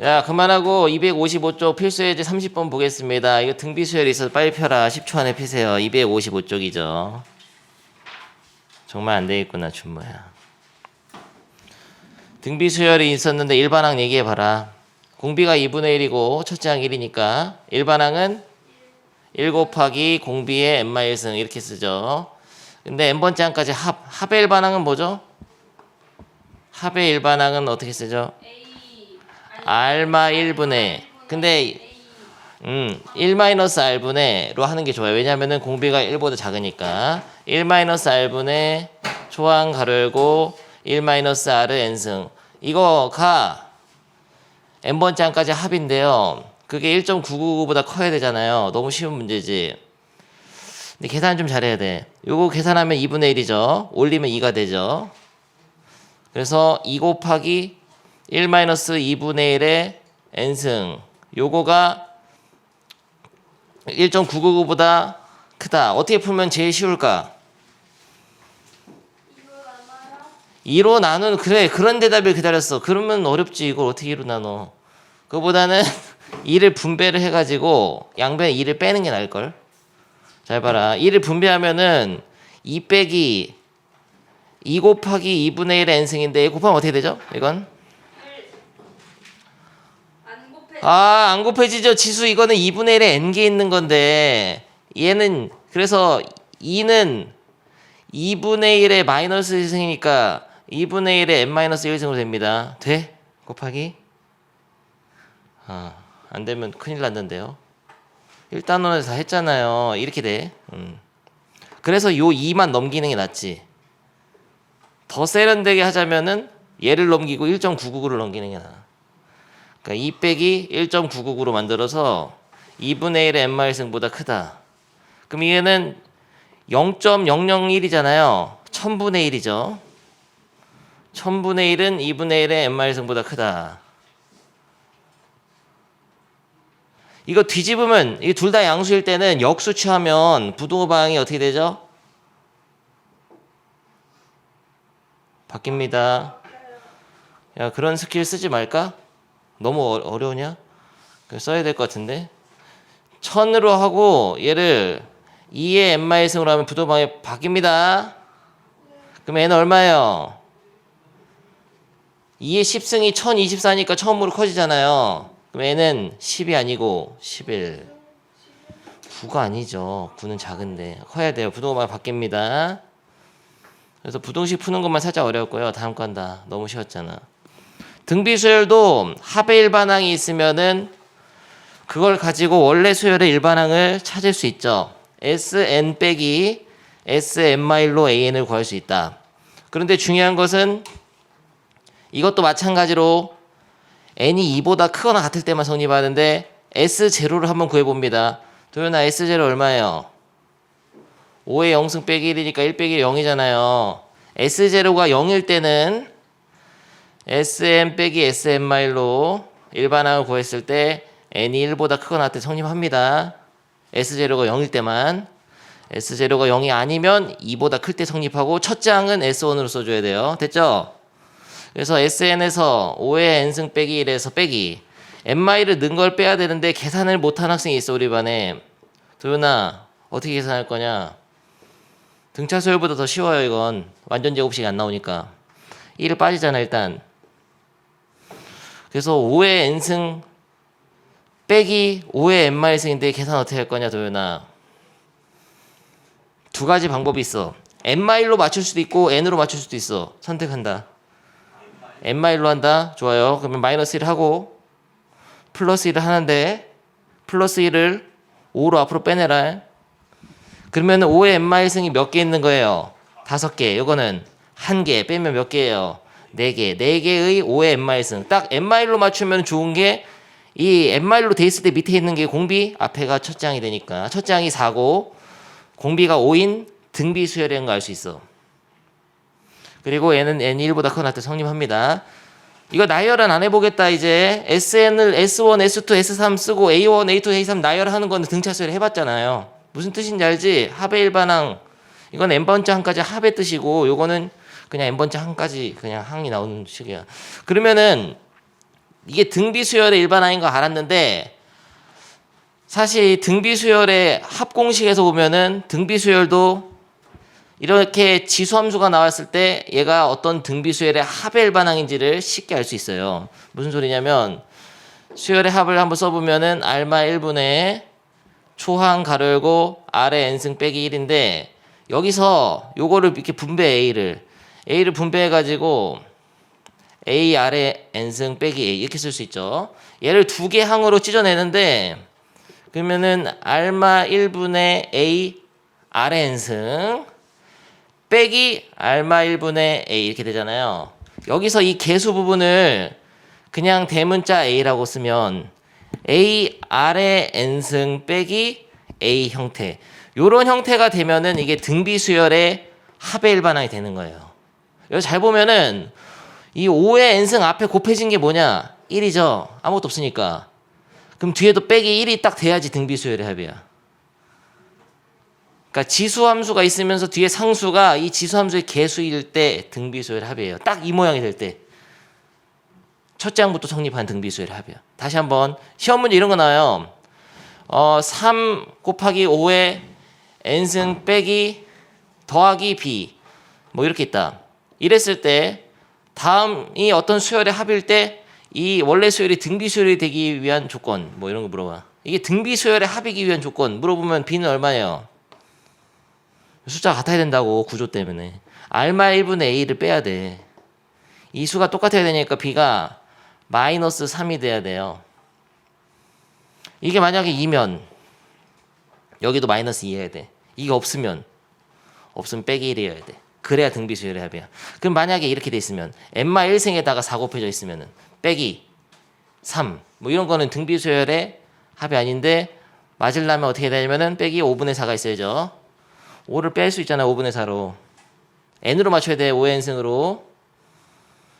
야, 그만하고 255쪽 필수예제 30번 보겠습니다. 이거 등비 수열이 있어서 빨리 펴라. 10초 안에 피세요. 255쪽이죠. 정말 안 되겠구나, 준모야. 등비 수열이 있었는데 일반항 얘기해봐라. 공비가 2분의 1이고 첫째 항 1이니까 일반항은 1 곱하기 공비의 n-1승 이렇게 쓰죠. 근데 n번째 항까지 합의 일반항은 뭐죠? 합의 일반항은 어떻게 쓰죠? R마 1분의 근데 1-R분의로 하는 게 좋아요. 왜냐면은 공비가 1보다 작으니까 1-R분의 초항 가로 열고 1-R n승 이거가 n번째 항까지 합인데요. 그게 1.999보다 커야 되잖아요. 너무 쉬운 문제지. 근데 계산 좀 잘해야 돼. 요거 계산하면 2분의 1이죠. 올리면 2가 되죠. 그래서 2 곱하기 1-2분의 1의 n승 요거가 1.999보다 크다. 어떻게 풀면 제일 쉬울까? 2로 나누는 그래 그런 대답을 기다렸어. 그러면 어렵지. 이걸 어떻게 2로 나눠. 그거보다는 2를 분배를 해가지고 양변에 2를 빼는 게 나을걸. 잘 봐라. 2를 분배하면은 2 빼기 2 곱하기 2분의 1의 n승인데 곱하면 어떻게 되죠? 이건 안 곱해지죠. 지수 이거는 2분의 1에 n개 있는 건데 얘는 그래서 2는 2분의 1의 마이너스 1승이니까 2분의 1의 n-1승으로 됩니다. 돼? 곱하기? 안 되면 큰일 났는데요. 1단원에서 다 했잖아요. 이렇게 돼. 그래서 요 2만 넘기는 게 낫지. 더 세련되게 하자면은 얘를 넘기고 1.999를 넘기는 게 나아. 그러니까 2 빼기 1.999로 만들어서 2분의 1의 n-1승보다 크다. 그럼 얘는 0.001이잖아요. 1000분의 1이죠. 1000분의 1은 2분의 1의 n-1승보다 크다. 이거 뒤집으면 이 둘 다 양수일 때는 역수 취하면 부등호 방향이 어떻게 되죠? 바뀝니다. 야, 그런 스킬 쓰지 말까? 너무 어려우냐? 써야 될 것 같은데. 1000으로 하고 얘를 2의 n-1승으로 하면 부등호 방향이 바뀝니다. 그럼 n은 얼마예요? 2의 10승이 1024니까 처음으로 커지잖아요. 그럼 n은 10이 아니고 11. 9가 아니죠. 9는 작은데 커야 돼요. 부등호가 바뀝니다. 그래서 부등식 푸는 것만 살짝 어려웠고요. 다음 거 한다. 너무 쉬웠잖아. 등비 수열도 합의 일반항이 있으면은 그걸 가지고 원래 수열의 일반항을 찾을 수 있죠. Sn 빼기 Sn-로 AN을 구할 수 있다. 그런데 중요한 것은 이것도 마찬가지로 n이 2보다 크거나 같을 때만 성립하는데 S0를 한번 구해봅니다. 도현아 S0 얼마예요? 5의 0승 빼기 1이니까 1 빼기 0이잖아요. S0가 0일 때는 Sn 빼기 Sn-로 일반항을 구했을 때 n이 1보다 크거나 같을 때 성립합니다. S0가 0일 때만. S0가 0이 아니면 2보다 클 때 성립하고 첫째 항은 S1으로 써줘야 돼요. 됐죠? 그래서 SN에서 5의 n승 빼기 1에서 빼기 n-를 넣은 걸 빼야 되는데 계산을 못한 학생이 있어 우리 반에. 도윤아 어떻게 계산할 거냐? 등차 수열보다 더 쉬워요. 이건 완전 제곱식이 안 나오니까 1을 빠지잖아 일단. 그래서 5의 n승 빼기 5의 n-승인데 계산 어떻게 할 거냐 도윤아? 두 가지 방법이 있어. n-로 맞출 수도 있고 n으로 맞출 수도 있어. 선택한다. n-로 한다. 좋아요. 그러면 마이너스 1 하고 플러스 1을 하는데 플러스 1을 5로 앞으로 빼내라. 그러면 5의 n-승이 몇 개 있는 거예요? 5개. 이거는 1개 빼면 몇 개예요? 4개. 4개의 5의 n-승. 딱 n-로 맞추면 좋은 게 이 n-로 돼 있을 때 밑에 있는 게 공비, 앞에가 첫째 항이 되니까 첫째 항이 4고 공비가 5인 등비 수열이라는 거 알 수 있어. 그리고 얘는 n이 1보다 크거나 같을 때 성립합니다. 이거 나열은 안 해보겠다. 이제 SN을 S1, S2, S3 쓰고 A1, A2, A3 나열하는 건 등차 수열 해봤잖아요. 무슨 뜻인지 알지? 합의 일반항. 이건 n번째 항까지 합의 뜻이고 요거는 그냥 n번째 항까지 그냥 항이 나오는 식이야. 그러면은 이게 등비수열의 일반항인 거 알았는데 사실 등비수열의 합공식에서 보면은 등비수열도 이렇게 지수함수가 나왔을 때 얘가 어떤 등비수열의 합의 일반항인지를 쉽게 알 수 있어요. 무슨 소리냐면 수열의 합을 한번 써보면은 알마 1분의 초항 가로 열고 아래 n승 빼기 1인데 여기서 요거를 이렇게 분배 A를 분배해가지고 A 아래 n승 빼기 A 이렇게 쓸 수 있죠. 얘를 두 개 항으로 찢어내는데 그러면은 알마 1분의 A 아래 n승 빼기 알마 1분의 A 이렇게 되잖아요. 여기서 이 계수 부분을 그냥 대문자 A라고 쓰면 A 아래 n승 빼기 A 형태 요런 형태가 되면은 이게 등비수열의 합의 일반항이 되는 거예요. 여기서 잘 보면은 이 5의 n승 앞에 곱해진 게 뭐냐? 1이죠. 아무것도 없으니까. 그럼 뒤에도 빼기 1이 딱 돼야지 등비수열의 합이야. 그러니까 지수함수가 있으면서 뒤에 상수가 이 지수함수의 개수일 때 등비수열의 합이에요. 딱 이 모양이 될 때. 첫째 항부터 성립한 등비수열의 합이야. 다시 한번 시험 문제 이런 거 나와요. 3 곱하기 5의 n승 빼기 더하기 b 뭐 이렇게 있다. 이랬을 때 다음이 어떤 수열의 합일 때 이 원래 수열이 등비수열이 되기 위한 조건 뭐 이런 거 물어봐. 이게 등비수열의 합이기 위한 조건 물어보면 b는 얼마예요? 숫자가 같아야 된다고 구조 때문에 알마 1분의 a를 빼야 돼. 이 수가 똑같아야 되니까 b가 마이너스 3이 돼야 돼요. 이게 만약에 2면 여기도 마이너스 2 해야 돼. 이게 없으면 빼기 1이어야 돼. 그래야 등비수열의 합이야. 그럼 만약에 이렇게 돼 있으면 n마 1승에다가 4 곱해져 있으면은 빼기 3 뭐 이런 거는 등비수열의 합이 아닌데 맞으려면 어떻게 되냐면은 빼기 5분의 4가 있어야죠. 5를 뺄 수 있잖아. 5분의 4로 n으로 맞춰야 돼. 5n승으로.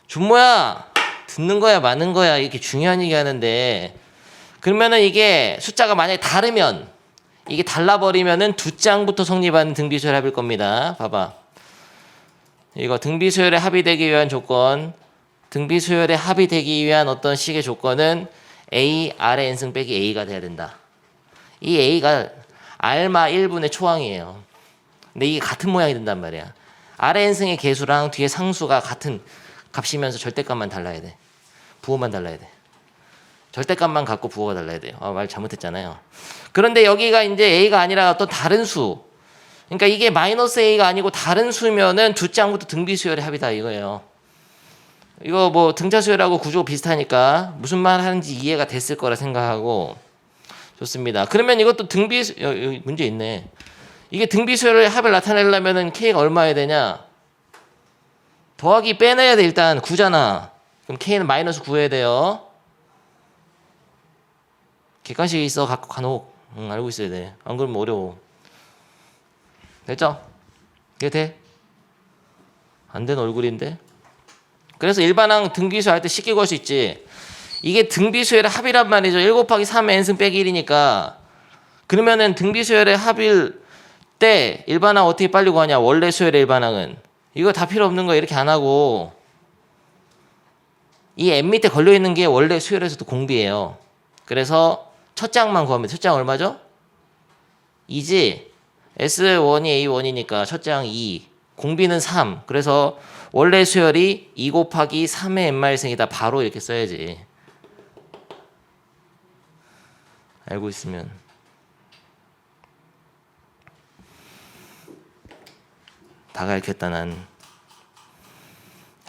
준모야 듣는 거야 마는 거야 이렇게 중요한 얘기 하는데 그러면은 이게 숫자가 만약에 다르면 이게 달라버리면은 두 장부터 성립하는 등비수열 합일 겁니다. 봐봐. 이거 등비수열의 합이 되기 위한 조건 등비수열의 합이 되기 위한 어떤 식의 조건은 A 아래 n승 빼기 A가 돼야 된다. 이 A가 알마 1분의 초항이에요. 근데 이게 같은 모양이 된단 말이야. 아래 n승의 개수랑 뒤에 상수가 같은 값이면서 절대값만 달라야 돼. 부호만 달라야 돼. 절대값만 갖고 부호가 달라야 돼요. 말 잘못했잖아요. 그런데 여기가 이제 A가 아니라 어떤 다른 수. 그러니까 이게 마이너스 A가 아니고 다른 수면은 두 장부터 등비수열의 합이다 이거예요. 이거 뭐 등차수열하고 구조가 비슷하니까 무슨 말 하는지 이해가 됐을 거라 생각하고 좋습니다. 그러면 이것도 여기 문제 있네. 이게 등비수열의 합을 나타내려면은 K가 얼마여야 되냐? 더하기 빼내야 돼. 일단 9잖아. 그럼 K는 마이너스 9 해야 돼요. 객관식이 있어. 간혹 알고 있어야 돼. 안 그러면 어려워. 됐죠? 이게 돼? 안 된 얼굴인데? 그래서 일반항 등비수 할 때 쉽게 구할 수 있지. 이게 등비수열의 합이란 말이죠. 1 곱하기 3 n승 빼기 1이니까 그러면은 등비수열의 합일 때 일반항 어떻게 빨리 구하냐? 원래 수열의 일반항은 이거 다 필요 없는 거 이렇게 안 하고 이 n 밑에 걸려있는 게 원래 수열에서도 공비예요. 그래서 첫 장만 구하면 첫 장 얼마죠? 2지? S1이 A1이니까 첫 장 2 공비는 3 그래서 원래 수열이 2 곱하기 3의 n마일승이다. 바로 이렇게 써야지. 알고 있으면 다 가르쳤다 난.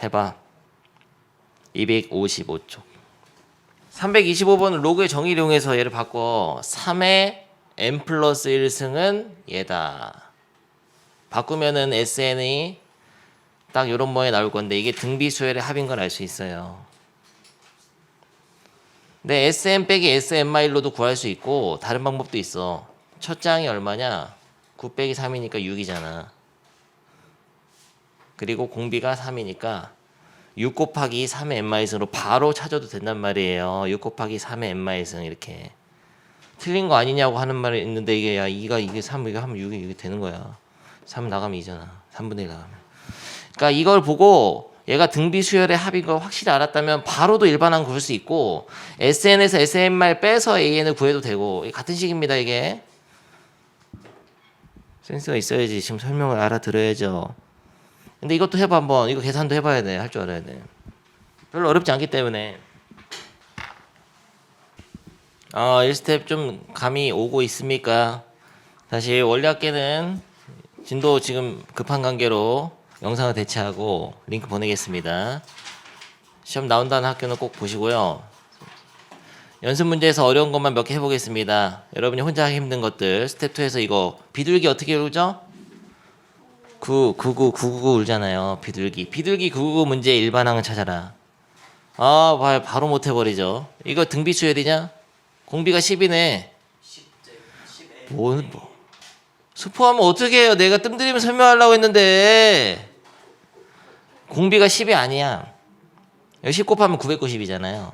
해봐. 255쪽 325번은 로그의 정의를 이용해서 얘를 바꿔 3의 n 플러스 1승은 얘다. 바꾸면은 SN이 딱 요런 모양이 나올 건데 이게 등비수열의 합인 걸 알 수 있어요. 근데 SN 빼기 SN-1로도 구할 수 있고 다른 방법도 있어. 첫 장이 얼마냐? 9 빼기 3이니까 6이잖아. 그리고 공비가 3이니까 6 곱하기 3의 n-승으로 바로 찾아도 된단 말이에요. 6 곱하기 3의 n-승 이렇게. 틀린 거 아니냐고 하는 말이 있는데 이게 야 이게 3 이거 하면 6이 이게 되는 거야. 3 나가면 2잖아. 3분의 1 나가면. 그러니까 이걸 보고 얘가 등비 수열의 합인 거 확실히 알았다면 바로도 일반항 구할 수 있고 SN에서 SN말 빼서 AN을 구해도 되고 같은 식입니다. 이게 센스가 있어야지 지금 설명을 알아들어야죠. 근데 이것도 해봐 한번. 이거 계산도 해봐야 돼. 할 줄 알아야 돼. 별로 어렵지 않기 때문에 1스텝 좀 감이 오고 있습니까? 다시 원리학계는 진도 지금 급한 관계로 영상을 대체하고 링크 보내겠습니다. 시험 나온다는 학교는 꼭 보시고요. 연습 문제에서 어려운 것만 몇 개 해보겠습니다. 여러분이 혼자 하기 힘든 것들 스텝 2에서 이거 비둘기 어떻게 울죠? 999 울잖아요. 비둘기 999 문제 일반항을 찾아라. 바로 못 해버리죠. 이거 등비 수열이냐? 공비가 10이네. 스포하면 어떻게 해요? 내가 뜸들이면 설명하려고 했는데 공비가 10이 아니야. 10 곱하면 990이잖아요.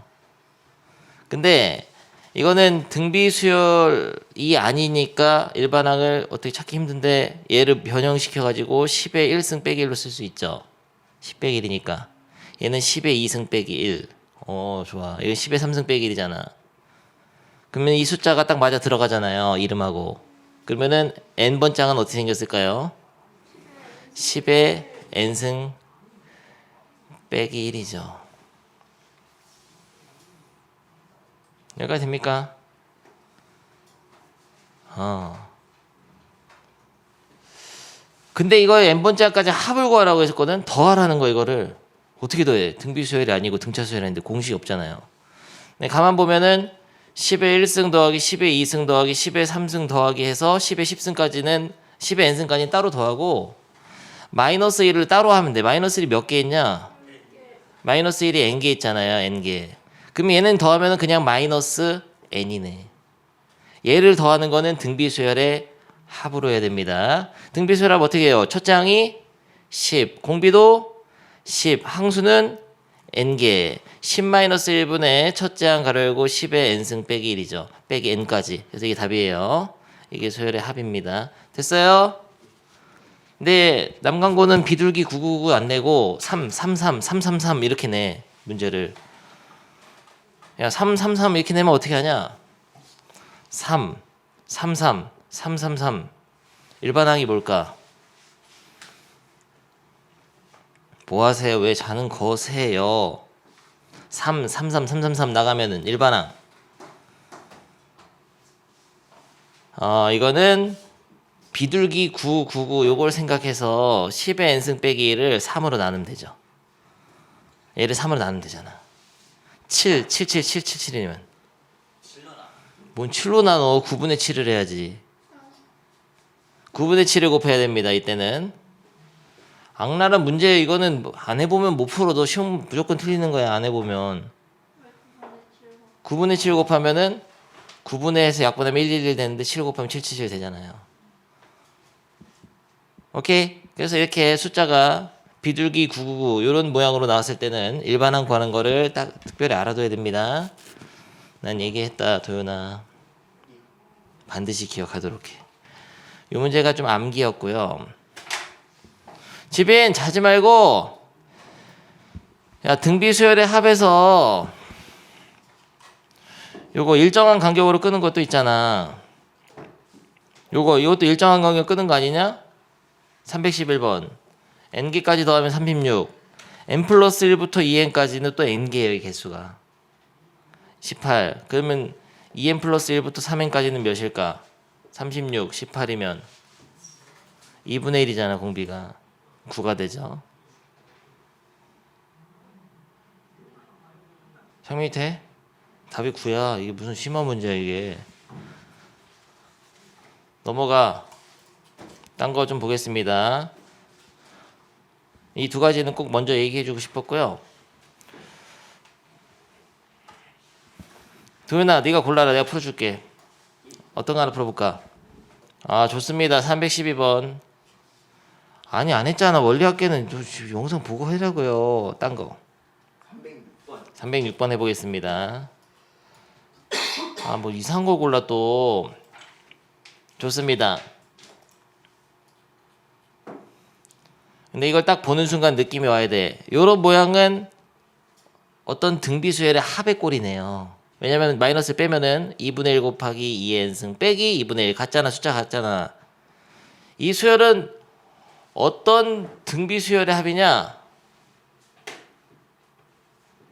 근데 이거는 등비 수열이 아니니까 일반항을 어떻게 찾기 힘든데 얘를 변형시켜가지고 10의 1승 빼기 1로 쓸 수 있죠. 10 빼기 1이니까 얘는 10의 2승 빼기 1. 좋아. 이거 10의 3승 빼기 1이잖아. 그러면 이 숫자가 딱 맞아 들어가잖아요. 이름하고. 그러면은 n번 짝은 어떻게 생겼을까요? 10의 n승 빼기 1이죠. 여기까지 됩니까? 근데 이거 n번 짝까지 합을 구하라고 했었거든. 더하라는 거 이거를. 어떻게 더해? 등비 수열이 아니고 등차 수열인데 공식이 없잖아요. 네, 가만 보면은 10의 1승 더하기 10의 2승 더하기 10의 3승 더하기 해서 10의 10승까지는 10의 n승까지는 따로 더하고 마이너스 1을 따로 하면 돼. 마이너스 1이 몇 개 있냐? 마이너스 1이 n개 있잖아요. n개. 그럼 얘는 더하면 그냥 마이너스 n이네. 얘를 더하는 거는 등비수열의 합으로 해야 됩니다. 등비수열 합 어떻게 해요? 첫 장이 10, 공비도 10, 항수는 n개. 10-1분의 첫째 항 가로 열고 10의 n승 빼기 1이죠. 빼기 n까지. 그래서 이게 답이에요. 이게 소열의 합입니다. 됐어요? 근데 남강고는 비둘기 999 안 내고 333 이렇게 내 문제를. 야 333 이렇게 내면 어떻게 하냐? 333 일반항이 뭘까? 뭐하세요? 왜 자는 거세요? 333 나가면은 일반항. 이거는 비둘기 999 요걸 생각해서 10의 n승 빼기 1을 3으로 나누면 되죠. 얘를 3으로 나누면 되잖아. 7이면 뭔 7로 나눠? 9분의 7을 해야지. 9분의 7을 곱해야 됩니다. 이때는 악랄한 문제. 이거는 안 해보면 못 풀어. 너 시험 무조건 틀리는 거야. 안 해보면. 9분의 7 곱하면은 9분의 해서 약분하면 111 되는데 7 곱하면 777 되잖아요. 오케이? 그래서 이렇게 숫자가 비둘기 999 이런 모양으로 나왔을 때는 일반항 구하는 거를 딱 특별히 알아둬야 됩니다. 난 얘기했다 도연아. 반드시 기억하도록 해. 이 문제가 좀 암기였고요. 집엔 자지 말고 야 등비수열의 합에서 요거 일정한 간격으로 끄는 것도 있잖아. 이것도 일정한 간격 끄는 거 아니냐? 311번 n개까지 더하면 36 n 플러스 1부터 2n까지는 또 n개예요. 개수가 18. 그러면 2n 플러스 1부터 3n까지는 몇일까? 36 18이면 2분의 1이잖아. 공비가 9가 되죠. 상민이 돼? 답이 9야. 이게 무슨 심화 문제야 이게. 넘어가. 딴 거 좀 보겠습니다. 이 두 가지는 꼭 먼저 얘기해 주고 싶었고요. 도윤아 네가 골라라. 내가 풀어줄게. 어떤 거 하나 풀어볼까? 좋습니다. 312번. 아니 안 했잖아. 원리학계는 영상 보고 하라고요. 딴 거 306번 해보겠습니다. 뭐 이상한 거 골라 또. 좋습니다. 근데 이걸 딱 보는 순간 느낌이 와야 돼. 요런 모양은 어떤 등비수열의 합의 꼴이네요. 왜냐면 마이너스 빼면은 2분의 1 곱하기 2의 n승 빼기 2분의 1 같잖아. 숫자 같잖아. 이 수열은 어떤 등비수열의 합이냐?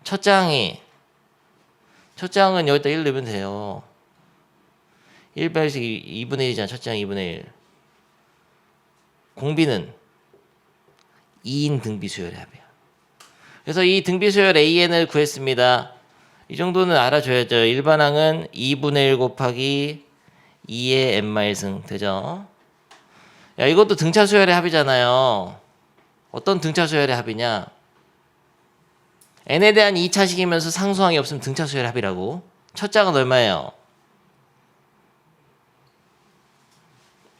첫 장은 여기다 1 넣으면 돼요. 1배씩 2분의 1이잖아. 첫 장 2분의 1. 공비는 2인 등비수열의 합이야. 그래서 이 등비수열 AN을 구했습니다. 이 정도는 알아줘야죠. 일반항은 2분의 1 곱하기 2의 n-승 되죠. 야, 이것도 등차수열의 합이잖아요. 어떤 등차수열의 합이냐? n에 대한 2차식이면서 상수항이 없으면 등차수열의 합이라고. 첫 장은 얼마예요?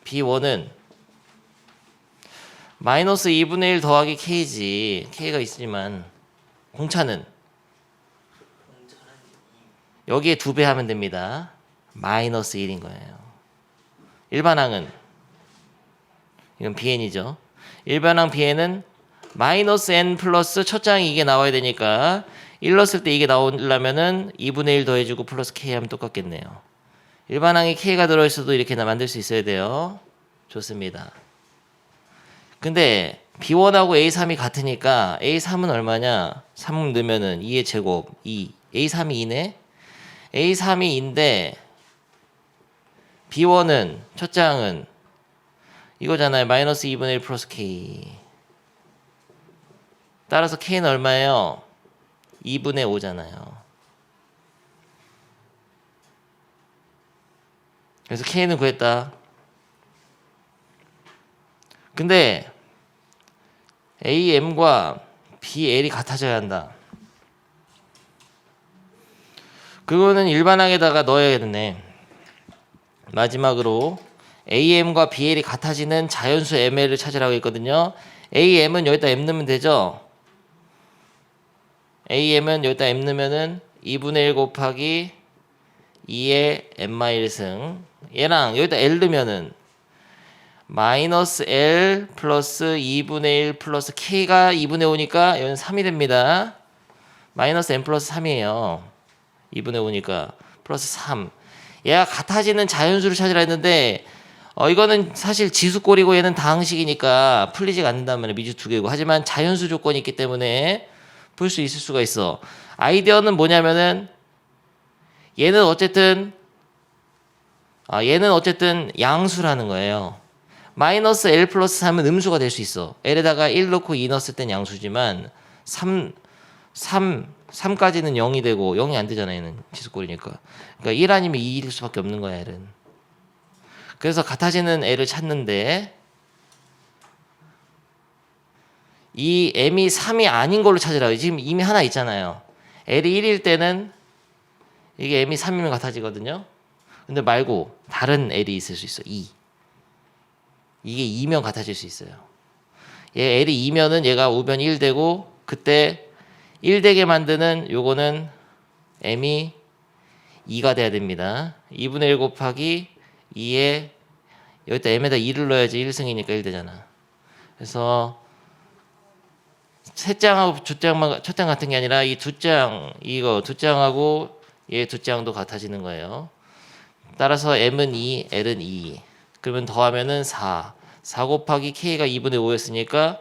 B1은 마이너스 2분의 1 더하기 k지. k가 있지만 공차는 여기에 2배 하면 됩니다. 마이너스 1인 거예요. 일반항은 이건 bn이죠. 일반항 bn은 마이너스 n 플러스 첫 장이 이게 나와야 되니까 1 넣었을 때 이게 나오려면은 2분의 1 더해주고 플러스 k 하면 똑같겠네요. 일반항에 k가 들어있어도 이렇게 만들 수 있어야 돼요. 좋습니다. 근데 B1하고 A3이 같으니까 A3은 얼마냐? 3 넣으면은 2의 제곱 2. A3이 2네. A3이 2인데 B1은 첫 장은 이거잖아요. 마이너스 2분의 1 플러스 K. 따라서 K는 얼마예요? 2분의 5잖아요. 그래서 K는 구했다. 근데 AM과 BL이 같아져야 한다. 그거는 일반항에다가 넣어야겠네. 마지막으로 AM과 BL이 같아지는 자연수 ML을 찾으라고 했거든요. AM은 여기다 M 넣으면 되죠. AM은 여기다 M 넣으면은 2분의 1 곱하기 2의 n-승. 얘랑 여기다 L 넣으면은 마이너스 L 플러스 2분의 1 플러스 K가 2분의 5니까 여기는 3이 됩니다. 마이너스 N 플러스 3이에요. 2분의 5니까 플러스 3. 얘가 같아지는 자연수를 찾으라 했는데 이거는 사실 지수꼴이고 얘는 다항식이니까 풀리지가 않는단 말이에요. 미주 두 개고. 하지만 자연수 조건이 있기 때문에 풀 수 있을 수가 있어. 아이디어는 뭐냐면은 얘는 어쨌든 양수라는 거예요. 마이너스 L 플러스 3은 음수가 될 수 있어. L에다가 1 넣고 2 넣었을 땐 양수지만 3까지는 0이 되고 0이 안 되잖아. 얘는 지수꼴이니까. 그러니까 1 아니면 2일 수밖에 없는 거야. L은. 그래서 같아지는 L을 찾는데 이 M이 3이 아닌 걸로 찾으라고. 지금 이미 하나 있잖아요. L이 1일 때는 이게 M이 3이면 같아지거든요. 근데 말고 다른 L이 있을 수 있어. 2. 이게 2면 같아질 수 있어요. 얘 L이 2면은 얘가 우변 1 되고 그때 1 되게 만드는 요거는 M이 2가 돼야 됩니다. 2분의 1 곱하기 2에 여기다 M에다 2를 넣어야지 1승이니까 1 되잖아. 그래서 셋 장하고 첫 장 같은 게 아니라 이 두 장하고 얘 두 장도 같아지는 거예요. 따라서 M은 2, L은 2. 그러면 더하면은 4. 4 곱하기 K가 2분의 5였으니까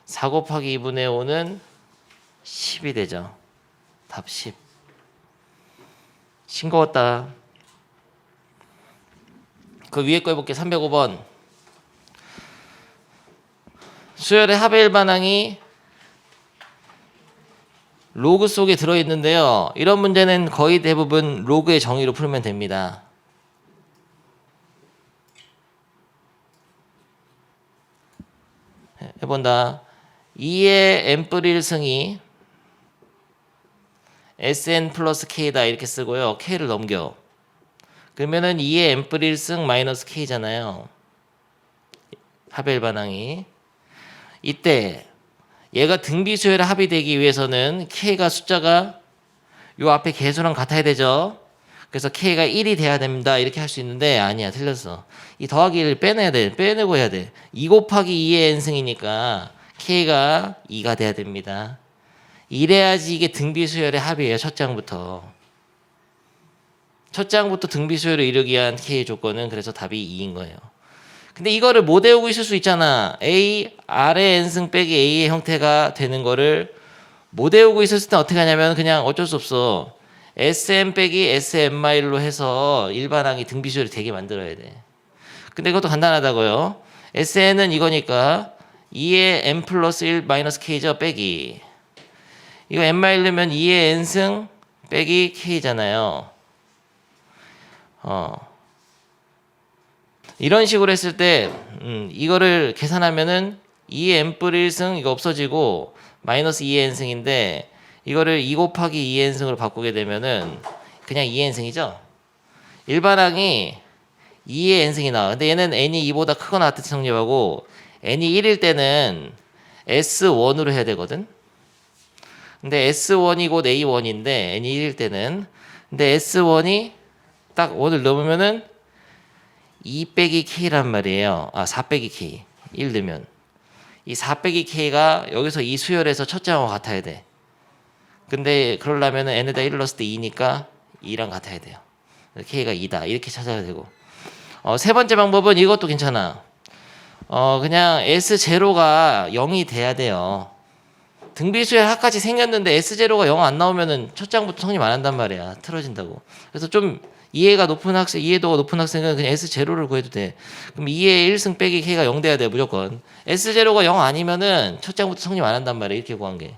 4 곱하기 2분의 5는 10이 되죠. 답 10. 싱거웠다. 그 위에 거 해볼게. 305번. 수열의 합의 일반항이 로그 속에 들어있는데요. 이런 문제는 거의 대부분 로그의 정의로 풀면 됩니다. 해본다. 2의 n뿔 1승이 sn 플러스 k다 이렇게 쓰고요. k를 넘겨. 그러면은 2의 n뿔 1승 마이너스 k잖아요. 합의 일반항이. 이때 얘가 등비수열의 합이 되기 위해서는 k가 숫자가 요 앞에 개수랑 같아야 되죠. 그래서 k가 1이 돼야 됩니다. 이렇게 할 수 있는데 아니야. 틀렸어. 이 더하기 1을 빼내고 해야 돼. 2 곱하기 2의 n승이니까 K가 2가 돼야 됩니다. 이래야지 이게 등비수열의 합이에요. 첫 장부터 등비수열을 이루기 위한 K의 조건은 그래서 답이 2인 거예요. 근데 이거를 못 외우고 있을 수 있잖아. A R의 n승 빼기 A의 형태가 되는 거를 못 외우고 있었을 때 어떻게 하냐면 그냥 어쩔 수 없어. SM 빼기 SM-로 해서 일반항이 등비수열이 되게 만들어야 돼. 근데 이것도 간단하다고요. SN은 이거니까 2의 n 플러스 1 마이너스 K죠. 빼기. 이거 n-면 2의 n승 빼기 K잖아요. 이런 식으로 했을 때 이거를 계산하면은 2의 n뿔 1승 이거 없어지고 마이너스 2의 n승인데 이거를 2 곱하기 2의 n승으로 바꾸게 되면은 그냥 2의 n승이죠. 일반항이 2의 n승이 나와. 근데 얘는 n이 2보다 크거나 같은 성립하고 n이 1일 때는 S1으로 해야 되거든. 근데 S1이 곧 A1인데 n이 1일 때는 근데 S1이 딱 1을 넘으면은 2 빼기 K란 말이에요. 4 빼기 K. 1 넣으면 이 4 빼기 K가 여기서 이 수열에서 첫 장하고 같아야 돼. 근데 그러려면 n에다 1을 넣었을 때 2니까 2랑 같아야 돼요. K가 2다. 이렇게 찾아야 되고. 세 번째 방법은 이것도 괜찮아. 그냥 S0가 0이 돼야 돼요. 등비수열 합까지 생겼는데 S0가 0 안 나오면은 첫 장부터 성립 안 한단 말이야. 틀어진다고. 그래서 좀 이해도가 높은 학생은 그냥 S0를 구해도 돼. 그럼 2의 1승 빼기 K가 0 돼야 돼, 무조건. S0가 0 아니면은 첫 장부터 성립 안 한단 말이야. 이렇게 구한 게.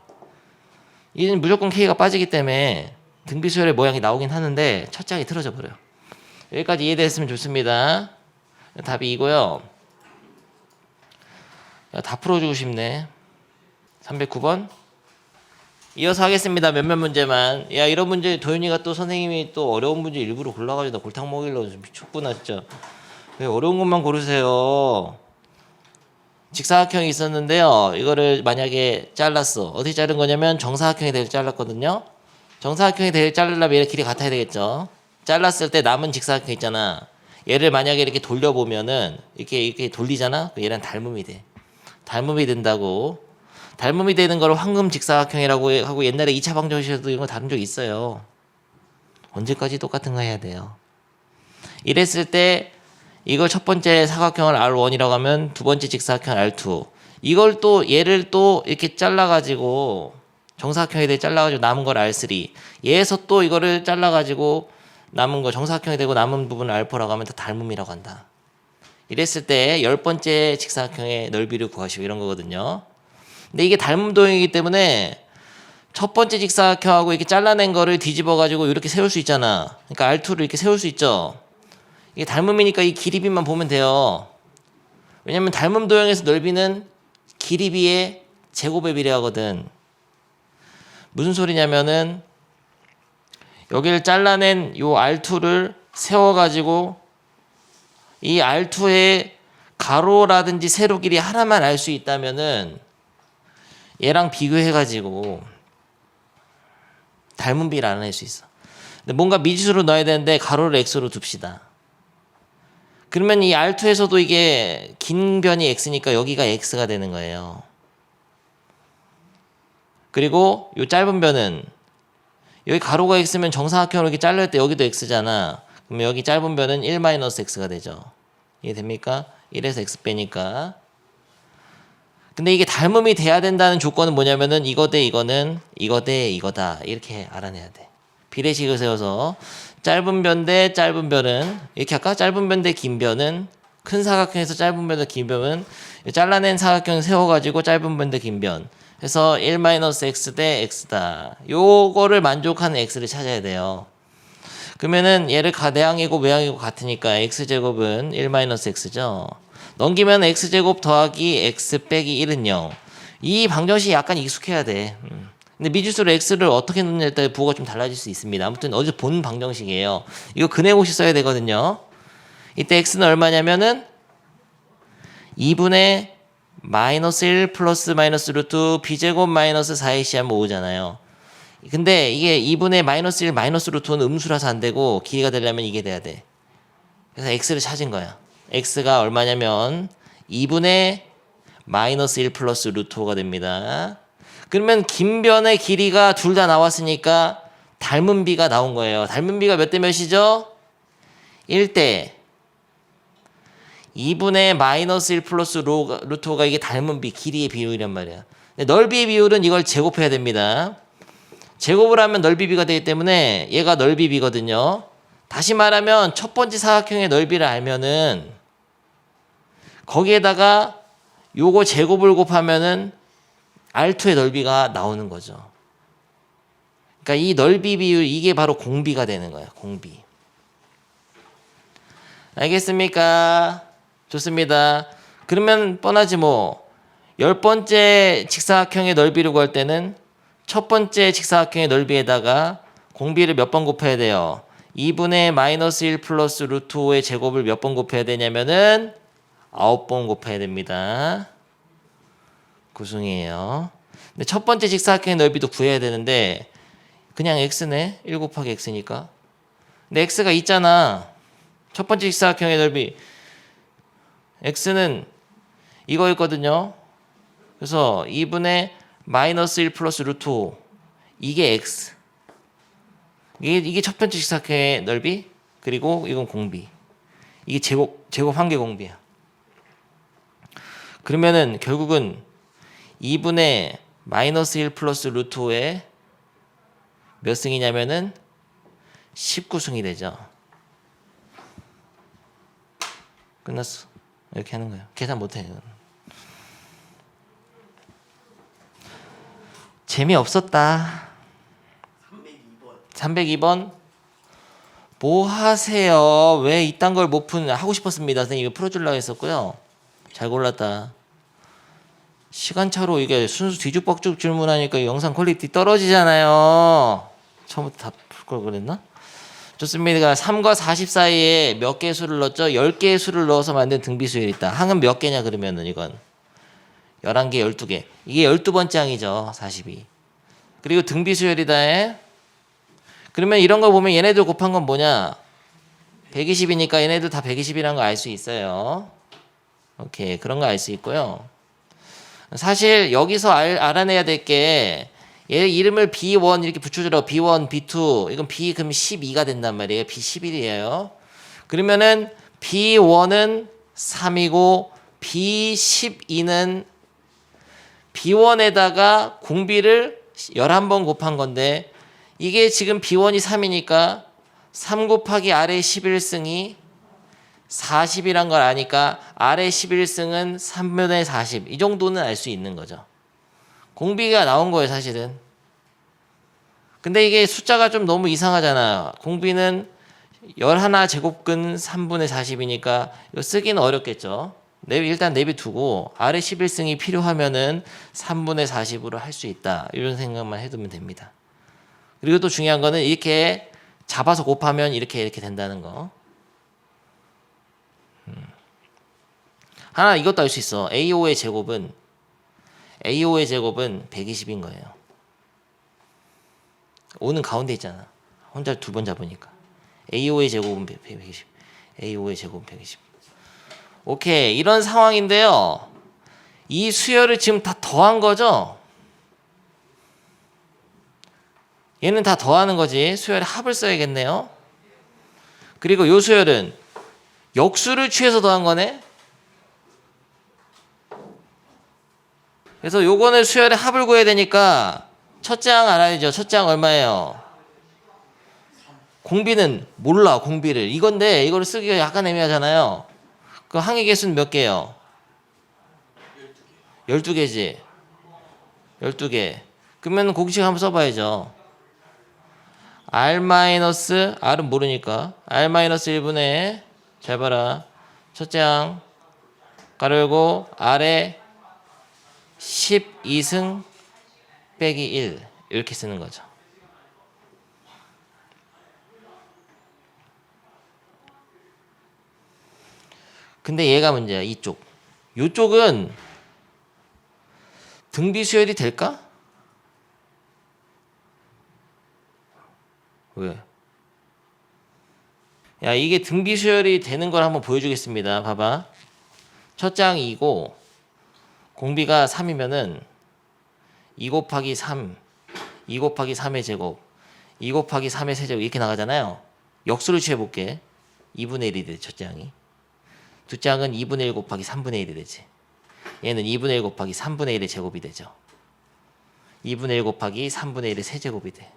얘는 무조건 K가 빠지기 때문에 등비수열의 모양이 나오긴 하는데 첫 장이 틀어져 버려요. 여기까지 이해됐으면 좋습니다. 답이 이고요. 다 풀어주고 싶네. 309번. 이어서 하겠습니다. 몇몇 문제만. 야, 이런 문제 도윤이가 또 선생님이 또 어려운 문제 일부러 골라가지고 나 골탕 먹이려고 미쳤구나 진짜. 왜 어려운 것만 고르세요. 직사각형이 있었는데요. 이거를 만약에 잘랐어. 어떻게 자른 거냐면 정사각형에 대해서 잘랐거든요. 정사각형에 대해서 자르려면 얘의 길이 같아야 되겠죠. 잘랐을 때 남은 직사각형 있잖아. 얘를 만약에 이렇게 돌려보면은 이렇게 돌리잖아. 얘랑 닮음이 돼. 닮음이 된다고. 닮음이 되는 걸 황금 직사각형이라고 하고 옛날에 2차 방정식에서도 이거 다룬 적 있어요. 언제까지 똑같은 거 해야 돼요. 이랬을 때 이걸 첫 번째 사각형을 R1이라고 하면 두 번째 직사각형 R2. 이걸 또 얘를 또 이렇게 잘라가지고 정사각형에 대해 잘라가지고 남은 걸 R3. 얘에서 또 이거를 잘라가지고 남은 거 정사각형이 되고 남은 부분을 R4라고 하면 다 닮음이라고 한다. 이랬을 때 10번째 직사각형의 넓이를 구하시오 이런 거거든요. 근데 이게 닮음 도형이기 때문에 첫 번째 직사각형하고 이렇게 잘라낸 거를 뒤집어 가지고 이렇게 세울 수 있잖아. 그러니까 R2를 이렇게 세울 수 있죠. 이게 닮음이니까 이 길이비만 보면 돼요. 왜냐면 닮음 도형에서 넓이는 길이비의 제곱에 비례하거든. 무슨 소리냐면은 여기를 잘라낸 요 R2를 세워가지고 이 R2의 가로라든지 세로 길이 하나만 알 수 있다면은 얘랑 비교해가지고 닮은 비를 알아낼 수 있어. 근데 뭔가 미지수로 넣어야 되는데 가로를 x로 둡시다. 그러면 이 R2에서도 이게 긴 변이 x니까 여기가 x가 되는 거예요. 그리고 요 짧은 변은 여기 가로가 x면 정사각형으로 이렇게 자를 때 여기도 x잖아. 그럼 여기 짧은 변은 1-x가 되죠. 이해됩니까? 1에서 x 빼니까. 근데 이게 닮음이 돼야 된다는 조건은 뭐냐면은 이거 대 이거는 이거 대 이거다. 이렇게 알아내야 돼. 비례식을 세워서 짧은 변 대 짧은 변은 이렇게 할까? 짧은 변 대 긴 변은 큰 사각형에서 짧은 변 대 긴 변은 잘라낸 사각형 세워가지고 짧은 변 대 긴 변. 해서 1-x 대 x다. 요거를 만족하는 x를 찾아야 돼요. 그러면은 얘를 내항이고 외항이고 같으니까 x제곱은 1-x죠. 넘기면 x제곱 더하기 x 빼기 1은 0. 이 방정식이 약간 익숙해야 돼. 근데 미지수로 x를 어떻게 넣느냐에 따라 부호가 좀 달라질 수 있습니다. 아무튼 어디서 본 방정식이에요. 이거 근해공식 써야 되거든요. 이때 x는 얼마냐면은 2분의 마이너스 1 플러스 마이너스 루트 b제곱 마이너스 4ac 하면 5잖아요. 근데 이게 2분의 마이너스 1 마이너스 루트는 음수라서 안 되고 기회가 되려면 이게 돼야 돼. 그래서 x를 찾은 거야. x가 얼마냐면 2분의 마이너스 1 플러스 루트 5가 됩니다. 그러면 긴 변의 길이가 둘 다 나왔으니까 닮은 비가 나온 거예요. 닮은 비가 몇 대 몇이죠? 1대 2분의 마이너스 1 플러스 루트 5가 이게 닮은 비, 길이의 비율이란 말이야. 근데 넓이의 비율은 이걸 제곱해야 됩니다. 제곱을 하면 넓이 비가 되기 때문에 얘가 넓이 비거든요. 다시 말하면 첫 번째 사각형의 넓이를 알면은 거기에다가 요거 제곱을 곱하면은 R2의 넓이가 나오는 거죠. 그러니까 이 넓이 비율, 이게 바로 공비가 되는 거예요. 공비. 알겠습니까? 좋습니다. 그러면 뻔하지 뭐. 10번째 직사각형의 넓이를 구할 때는 첫 번째 직사각형의 넓이에다가 공비를 몇 번 곱해야 돼요? 2분의 마이너스 1 플러스 루트 5의 제곱을 몇 번 곱해야 되냐면은 9번 곱해야 됩니다. 구승이에요. 근데 첫 번째 직사각형의 넓이도 구해야 되는데 그냥 x네. 1 곱하기 x니까. 근데 x가 있잖아. 첫 번째 직사각형의 넓이 x는 이거였거든요. 그래서 2분의 마이너스 1 플러스 루트 5 이게 x. 이게 첫 번째 직사각형의 넓이. 그리고 이건 공비. 이게 제곱 한개 공비야. 그러면은 결국은 2분의 마이너스 1 플러스 루트 5에 몇 승이냐면은 19승이 되죠. 끝났어. 이렇게 하는 거예요. 계산 못해요. 재미없었다. 302번. 뭐 하세요? 왜 이딴 걸 못 하고 싶었습니다. 선생님 이거 풀어주려고 했었고요. 잘 골랐다. 시간차로 이게 순수 뒤죽박죽 질문하니까 영상 퀄리티 떨어지잖아요. 처음부터 다 풀 걸 그랬나? 좋습니다. 3과 40 사이에 몇 개의 수를 넣었죠? 10개의 수를 넣어서 만든 등비수열이 있다. 항은 몇 개냐 그러면은 이건 11개, 12개. 이게 12번째 항이죠. 42. 그리고 등비수열이다. 그러면 이런 거 보면 얘네들 곱한 건 뭐냐? 120이니까 얘네들 다 120이라는 거 알 수 있어요. 오케이. 그런 거 알 수 있고요. 사실 여기서 알아내야 될 게 얘 이름을 B1 이렇게 붙여주라. B1, B2 이건 B 그럼 12가 된단 말이에요. B11이에요. 그러면은 B1은 3이고 B12는 B1에다가 공비를 11번 곱한 건데 이게 지금 B1이 3이니까 3 곱하기 아래 11승이 40이란 걸 아니까 아래 11승은 3분의 40. 이 정도는 알 수 있는 거죠. 공비가 나온 거예요, 사실은. 근데 이게 숫자가 좀 너무 이상하잖아. 공비는 11 제곱근 3분의 40이니까 이거 쓰기는 어렵겠죠. 일단 내비두고 아래 11승이 필요하면은 3분의 40으로 할 수 있다. 이런 생각만 해두면 됩니다. 그리고 또 중요한 거는 이렇게 잡아서 곱하면 이렇게 된다는 거. 하나 이것도 알 수 있어. A5의 제곱은 120인 거예요. 5는 가운데 있잖아. 혼자 두 번 잡으니까. A5의 제곱은 120. A5의 제곱은 120. 오케이. 이런 상황인데요. 이 수열을 지금 다 더한 거죠? 얘는 다 더하는 거지. 수열의 합을 써야겠네요. 그리고 요 수열은 역수를 취해서 더한 거네. 그래서 요거는 수열의 합을 구해야 되니까 첫째 항 알아야죠. 첫째 항 얼마예요? 공비는 몰라. 공비를. 이건데 이거를 쓰기가 약간 애매하잖아요. 그 항의 개수는 몇 개예요? 12개지. 12개. 그러면 공식 한번 써봐야죠. R은 모르니까 R-1분의 잘 봐라. 첫째 항 가로 열고 R에 12승 빼기 1 이렇게 쓰는 거죠. 근데 얘가 문제야. 요쪽은 등비수열이 될까? 왜? 야, 이게 등비수열이 되는 걸 한번 보여주겠습니다. 봐봐. 첫째 항이 2고 공비가 3이면은 2 곱하기 3, 2 곱하기 3의 제곱, 2 곱하기 3의 세제곱 이렇게 나가잖아요. 역수를 취해볼게. 2분의 1이 되지, 첫째 항이. 둘째 항은 2분의 1 곱하기 3분의 1이 되지. 얘는 2분의 1 곱하기 3분의 1의 제곱이 되죠. 2분의 1 곱하기 3분의 1의 세제곱이 돼.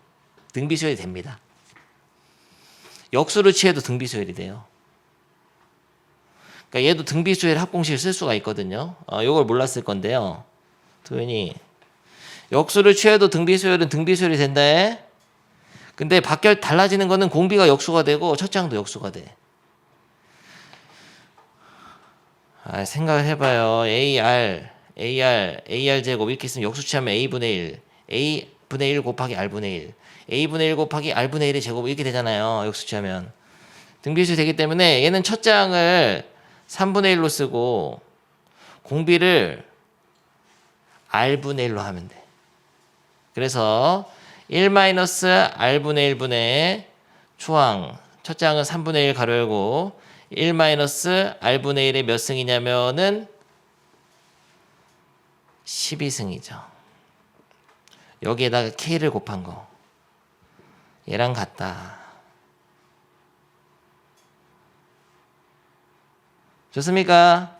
등비수열이 됩니다. 역수를 취해도 등비수열이 돼요. 그러니까 얘도 등비수열 합공식을 쓸 수가 있거든요. 요걸 몰랐을 건데요. 도현이 역수를 취해도 등비수열은 등비수열이 된다 해. 근데 달라지는 거는 공비가 역수가 되고 첫째 항도 역수가 돼. 생각을 해봐요. AR 제곱 이렇게 있으면 역수 취하면 A분의 1, A분의 1 곱하기 R분의 1, A분의 1 곱하기 R분의 1의 제곱 이렇게 되잖아요. 역수 취하면. 등비수 되기 때문에 얘는 첫째 항을 3분의 1로 쓰고 공비를 R분의 1로 하면 돼. 그래서 1-R분의 1분의 초항 첫째 항은 3분의 1 가로 열고 1-R분의 1의 몇 승이냐면은 12승이죠. 여기에다가 K를 곱한 거. 얘랑 같다. 좋습니까?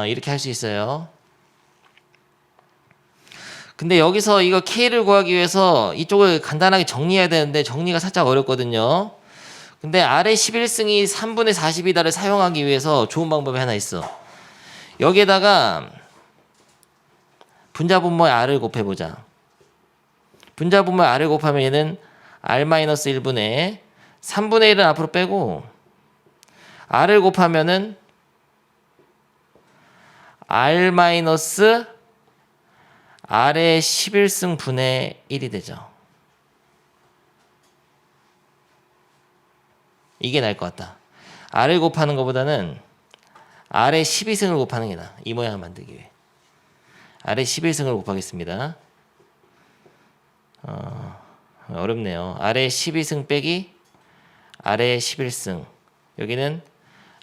이렇게 할 수 있어요. 근데 여기서 이거 K를 구하기 위해서 이쪽을 간단하게 정리해야 되는데 정리가 살짝 어렵거든요. 근데 아래 11승이 3분의 40이다를 사용하기 위해서 좋은 방법이 하나 있어. 여기에다가 분자분모의 R을 곱해보자. 분자분모의 R을 곱하면 얘는 R-1분의 3분의 1은 앞으로 빼고 R을 곱하면은 R-R의 11승 분의 1이 되죠. 이게 나을 것 같다. R을 곱하는 것보다는 R의 12승을 곱하는 게 나아. 이 모양을 만들기 위해. R의 11승을 곱하겠습니다. 어렵네요. R의 12승 빼기 R의 11승. 여기는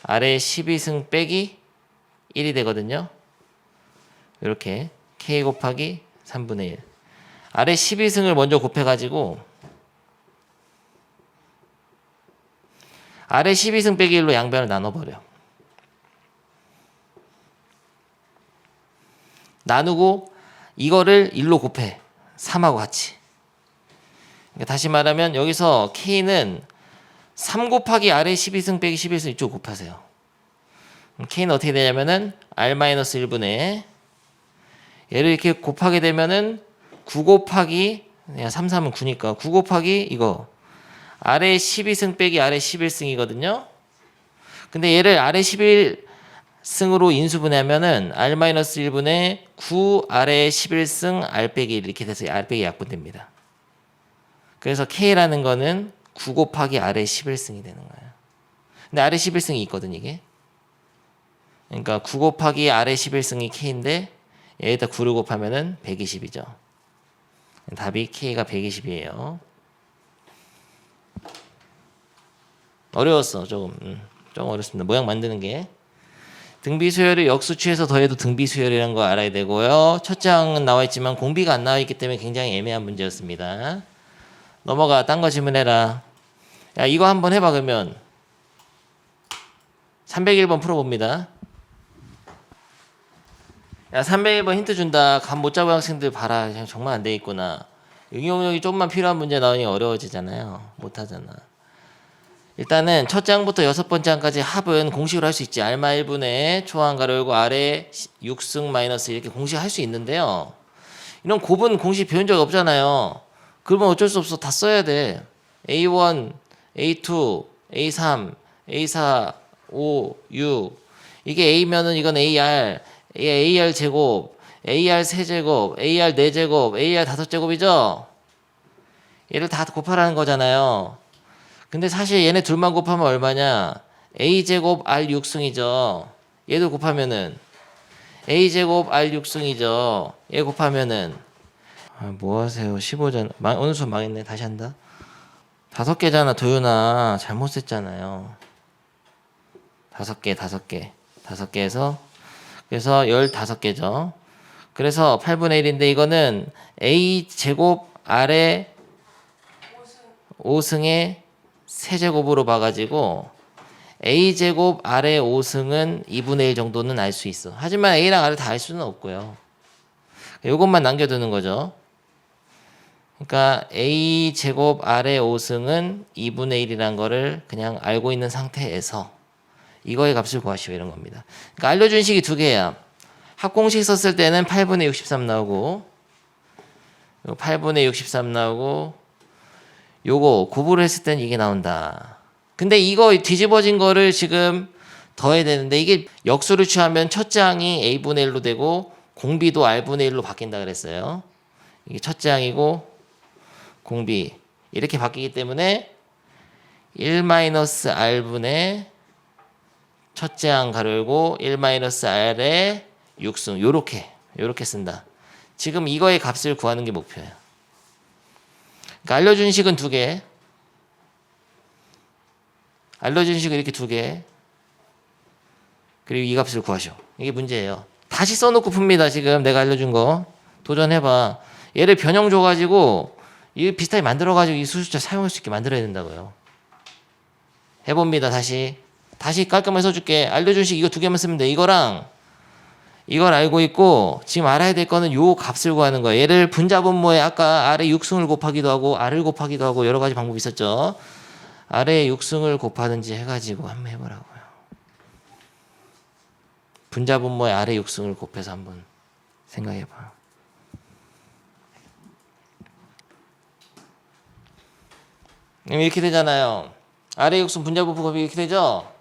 R의 12승 빼기 1이 되거든요. 이렇게 K 곱하기 3분의 1. R의 12승을 먼저 곱해가지고 R의 12승 빼기 1로 양변을 나눠버려. 나누고 이거를 1로 곱해. 3하고 같이. 그러니까 다시 말하면 여기서 K는 3 곱하기 R의 12승 빼기 11승 이쪽 곱하세요. K는 어떻게 되냐면은 R-1분의 얘를 이렇게 곱하게 되면은 9 곱하기 3, 3은 9니까 9 곱하기 이거 R의 12승 빼기 R의 11승이거든요. 근데 얘를 R의 11승으로 인수분해하면은 R-1분의 9 R의 11승 R 빼기 1 이렇게 돼서 R 빼기 약분됩니다. 그래서 K라는 거는 9 곱하기 R의 11승이 되는 거예요. 근데 R의 11승이 있거든 이게. 그러니까 9 곱하기 R의 11승이 K인데 얘에다 9를 곱하면은 120이죠. 답이 K가 120이에요. 어려웠어 조금. 조금 어렵습니다. 모양 만드는 게. 등비수열을 역수 취해서 더해도 등비수열이라는 거 알아야 되고요. 첫째 항은 나와 있지만 공비가 안 나와 있기 때문에 굉장히 애매한 문제였습니다. 넘어가. 딴 거 질문해라. 야 이거 한번 해봐 그러면. 301번 풀어봅니다. 야 301번 힌트 준다. 감 못 잡은 학생들 봐라. 정말 안 돼 있구나. 응용력이 좀만 필요한 문제 나오니 어려워지잖아요. 못하잖아. 일단은 첫째 항부터 6번째 항까지 합은 공식으로 할 수 있지. R-1분의 초항 가로 열고 R의 6승 마이너스 이렇게 공식 할 수 있는데요. 이런 곱은 공식 배운 적 없잖아요. 그러면 어쩔 수 없어. 다 써야 돼. A1, A2, A3, A4, 5, 6 이게 A면은 이건 AR, AR 제곱, AR 세제곱, AR 4제곱, AR 5제곱이죠? 얘를 다 곱하라는 거잖아요. 근데 사실 얘네 둘만 곱하면 얼마냐? A제곱 R 6승이죠. 얘도 곱하면은 A제곱 R 6승이죠. 얘 곱하면은 뭐 하세요? 15잖아. 오늘 수업 망했네. 다시 한다. 5개잖아 도윤아. 잘못 썼잖아요. 5개 5개에서 그래서 15개죠. 그래서 8분의 1인데 이거는 a제곱 아래 5승의 세제곱으로 봐가지고 a제곱 아래 5승은 2분의 1 정도는 알 수 있어. 하지만 a랑 r을 다 알 수는 없고요. 이것만 남겨두는 거죠. 그러니까 a제곱 아래 5승은 2분의 1이란 거를 그냥 알고 있는 상태에서 이거의 값을 구하시오 이런 겁니다. 그러니까 알려준 식이 두 개야. 합공식 썼을 때는 8분의 63 나오고 8분의 63 나오고 요거 곱으로 했을 때는 이게 나온다. 근데 이거 뒤집어진 거를 지금 더해야 되는데 이게 역수를 취하면 첫째 항이 a분의 1로 되고 공비도 r분의 1로 바뀐다 그랬어요. 이게 첫째 항이고 공비 이렇게 바뀌기 때문에 1-r분의 첫째 항 가로 열고 1-r의 6승 요렇게 쓴다. 지금 이거의 값을 구하는 게 목표예요. 그러니까 알려준 식은 두 개. 알려준 식은 이렇게 두 개. 그리고 이 값을 구하시오. 이게 문제예요. 다시 써놓고 풉니다. 지금 내가 알려준 거. 도전해봐. 얘를 변형 줘가지고 이 비슷하게 만들어가지고 이 수술자 사용할 수 있게 만들어야 된다고요. 해봅니다. 다시 깔끔하게 써줄게. 알려준 식 이거 두 개만 쓰면 돼. 이거랑 이걸 알고 있고 지금 알아야 될 거는 요 값을 구하는 거예요. 얘를 분자분모에 아까 아래 6승을 곱하기도 하고 r을 곱하기도 하고 여러 가지 방법이 있었죠. 아래 6승을 곱하든지 해가지고 한번 해보라고요. 분자분모에 아래 6승을 곱해서 한번 생각해봐. 이렇게 되잖아요. 아래 6승 분자분모 곱이 이렇게 되죠.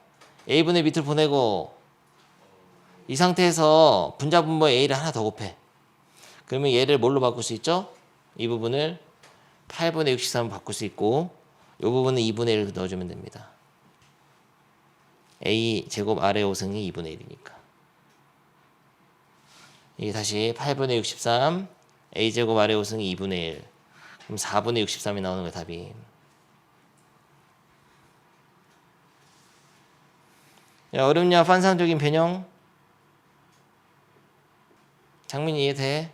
a분의 밑을 보내고 이 상태에서 분자분모에 a를 하나 더 곱해. 그러면 얘를 뭘로 바꿀 수 있죠? 이 부분을 8분의 63으로 바꿀 수 있고 이 부분은 2분의 1을 넣어주면 됩니다. a제곱 아래 5승이 2분의 1이니까. 이게 다시 8분의 63 a제곱 아래 5승이 2분의 1. 그럼 4분의 63이 나오는 거야 답이. 야, 어렵냐? 환상적인 변형? 장민이 이해돼?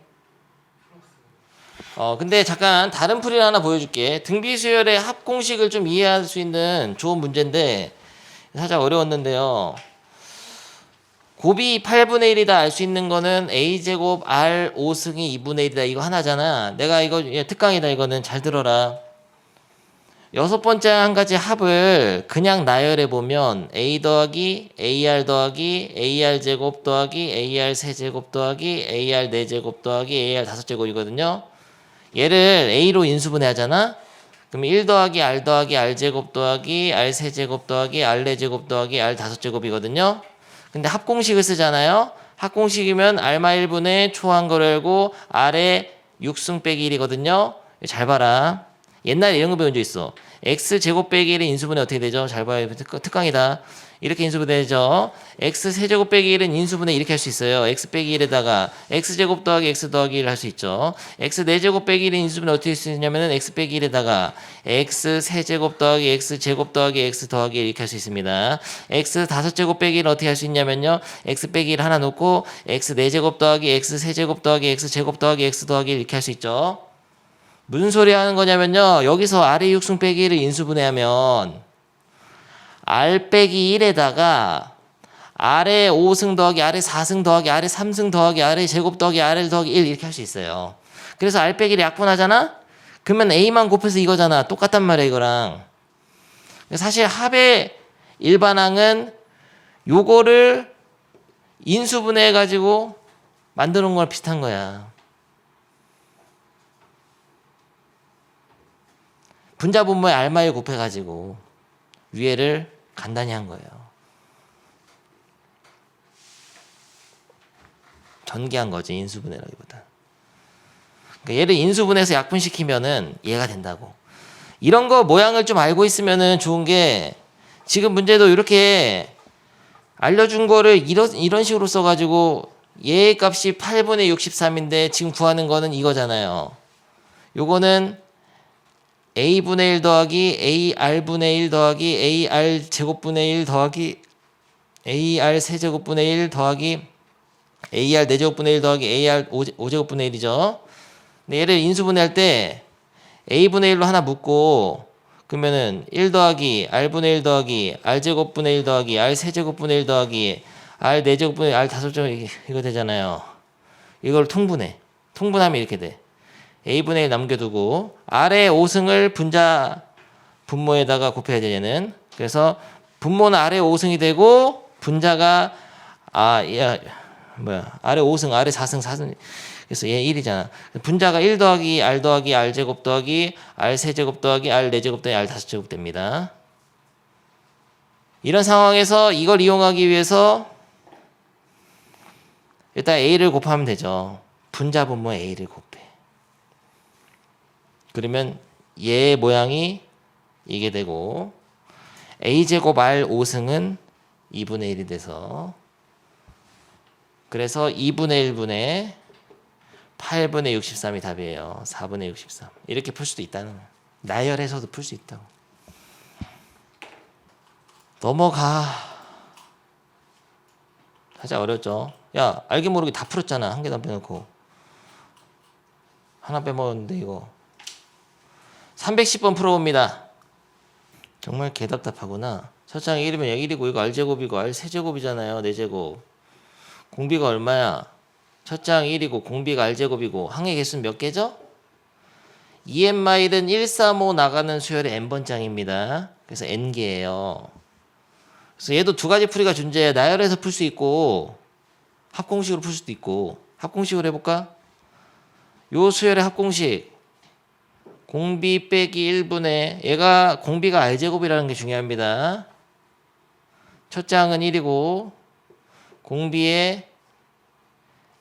근데 잠깐 다른 풀이를 하나 보여줄게. 등비수열의 합공식을 좀 이해할 수 있는 좋은 문제인데 살짝 어려웠는데요. 곱이 8분의 1이다 알 수 있는 거는 a제곱 r 5승이 2분의 1이다 이거 하나잖아. 내가 이거 특강이다 이거는 잘 들어라. 여섯 번째 한 가지 합을 그냥 나열해 보면 a 더하기 ar 더하기 ar 제곱 더하기 ar 세제곱 더하기 ar 4제곱 더하기 ar 5제곱이거든요. 얘를 a로 인수분해 하잖아. 그럼 1 더하기 r 더하기 r 제곱 더하기 r 세제곱 더하기 r 4제곱 더하기 r 5제곱이거든요. 근데 합공식을 쓰잖아요. 합공식이면 r마1분의 초한 거 열고 r의 6승 빼기 1이거든요. 잘 봐라. 옛날에 이런 거 배운 적 있어. x제곱 빼기 1의 인수분해 어떻게 되죠? 잘 봐요. 특강이다. 이렇게 인수분해 되죠. x세제곱 빼기 1은 인수분해 이렇게 할 수 있어요. x 빼기 1에다가 x제곱 더하기 x 더하기 1을 할 수 있죠. x4제곱 빼기 1의 인수분해 어떻게 할 수 있냐면은 x 빼기 1에다가 x세제곱 더하기 x제곱 더하기 x 더하기 1 이렇게 할 수 있습니다. x5제곱 빼기 1을 어떻게 할 수 있냐면요. x 빼기 1 하나 놓고 x4제곱 더하기 x세제곱 더하기 x제곱 더하기 x 더하기 1 이렇게 할 수 있죠. 무슨 소리 하는 거냐면요. 여기서 r의 6승 빼기 1을 인수분해하면 r 빼기 1에다가 r의 5승 더하기 r의 4승 더하기 r의 3승 더하기 r의 제곱 더하기 r의 더하기 1 이렇게 할 수 있어요. 그래서 r 빼기 1이 약분하잖아? 그러면 a만 곱해서 이거잖아. 똑같단 말이야 이거랑. 사실 합의 일반항은 요거를 인수분해해가지고 만드는 거랑 비슷한 거야. 분자분모에 r마일 곱해가지고 위에를 간단히 한 거예요. 전개한 거지 인수분해라기보다. 그러니까 얘를 인수분해해서 약분시키면은 얘가 된다고. 이런 거 모양을 좀 알고 있으면은 좋은 게 지금 문제도 이렇게 알려준 거를 이런 식으로 써가지고 얘 값이 8분의 63인데 지금 구하는 거는 이거잖아요. 요거는 a분의 1 더하기 ar분의 1 더하기 ar 제곱분의 1 더하기 ar 세제곱분의 1 더하기 AR 4제곱분의 1 더하기 AR 5제곱분의 1이죠. 근데 얘를 인수분해할 때 A분의 1로 하나 묶고 그러면은 1 더하기 R분의 1 더하기 R제곱분의 1 더하기 R3제곱분의 1 더하기 R4제곱분의 R5제곱 이거 되잖아요. 이걸 통분해. 통분하면 이렇게 돼. A분의 1 남겨두고 R의 5승을 분자 분모에다가 곱해야 돼 얘는. 그래서 분모는 R의 5승이 되고 분자가 R의 5승 R의 4승 4승 그래서 얘 1이잖아. 분자가 1 더하기 R 더하기 R제곱 더하기 R3제곱 더하기 R4제곱 더하기 R5제곱 됩니다. 이런 상황에서 이걸 이용하기 위해서 일단 A를 곱하면 되죠. 분자 분모 A를 곱해. 그러면 얘 모양이 이게 되고 A제곱 R 5승은 2분의 1이 돼서 그래서 2분의 1분의 8분의 63이 답이에요. 4분의 63. 이렇게 풀 수도 있다는 거예요. 나열해서도 풀 수 있다고. 넘어가. 살짝 어렵죠? 야, 알게 모르게 다 풀었잖아. 한 개도 안 빼놓고. 하나 빼먹었는데 이거. 310번 풀어봅니다. 정말 개답답하구나. 첫 장 1이면 1이고 이거 R제곱이고 R3제곱이잖아요. 4제곱. 공비가 얼마야? 첫 장 1이고 공비가 R제곱이고 항의 개수는 몇 개죠? EMI는 135 나가는 수열의 n번장입니다. 그래서 n개예요. 그래서 얘도 두 가지 풀이가 존재해요. 나열해서 풀 수 있고 합공식으로 풀 수도 있고. 합공식으로 해볼까? 요 수열의 합공식 공비 빼기 1분의 얘가 공비가 R제곱이라는 게 중요합니다. 첫 장은 1이고 공비의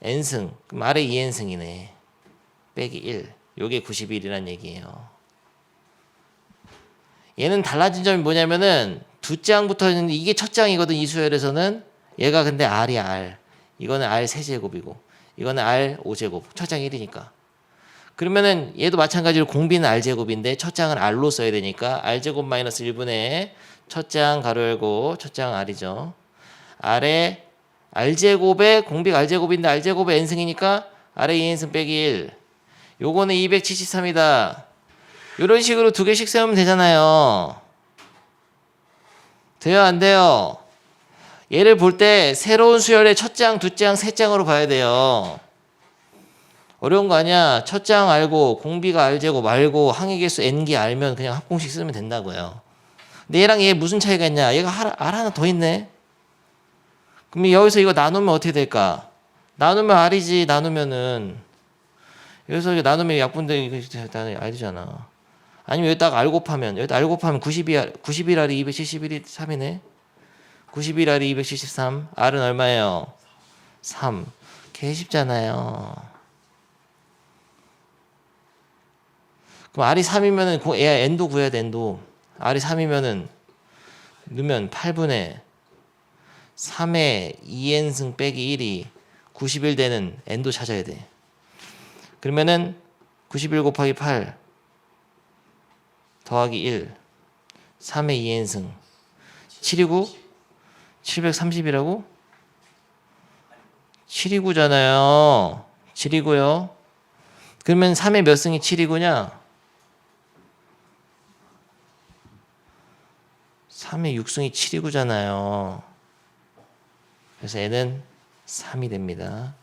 n승 그럼 R의 2n승이네. 빼기 1 요게 91이란 얘기예요. 얘는 달라진 점이 뭐냐면은 두 장부터 있는데 이게 첫 장이거든. 이 수열에서는 얘가 근데 R이야 R. 이거는 R 세제곱이고 이거는 R 5제곱. 첫 장 1이니까. 그러면은 얘도 마찬가지로 공비는 R제곱인데 첫 장은 R로 써야 되니까 R제곱 마이너스 1분의 첫 장 가로 열고 첫 장 R이죠. R의 R제곱에 공비가 R제곱인데 R제곱에 n승이니까 R의 2n승 빼기 1. 요거는 273이다. 이런 식으로 두 개씩 세우면 되잖아요. 돼요 안 돼요? 얘를 볼 때 새로운 수열의 첫 장, 두 장, 세 장으로 봐야 돼요. 어려운 거 아니야. 첫 장 알고 공비가 R제곱 알고 항의 개수 n개 알면 그냥 합공식 쓰면 된다고요. 근데 얘랑 얘 무슨 차이가 있냐? 얘가 R 하나 더 있네. 그럼 여기서 이거 나누면 어떻게 될까? 나누면 R이지. 나누면은 여기서 나누면 약분되기 이거 R이잖아. 아니면 여기다가 R 곱하면 여기다 R 곱하면 91R이 271이 3이네. 91R이 273. R은 얼마예요? 3. 개 쉽잖아요. 그럼 R이 3이면은 n도 구해야 돼. n도. R이 3이면은 넣으면 8분의 3의 2n승 빼기 1이 91 되는 n도 찾아야 돼. 그러면은 91 곱하기 8 더하기 1 3의 2n승 7이고 730이라고? 7이고잖아요. 7이고요. 그러면 3의 몇 승이 7이고냐? 3의 6승이 7이고잖아요. 그래서 n은 3이 됩니다.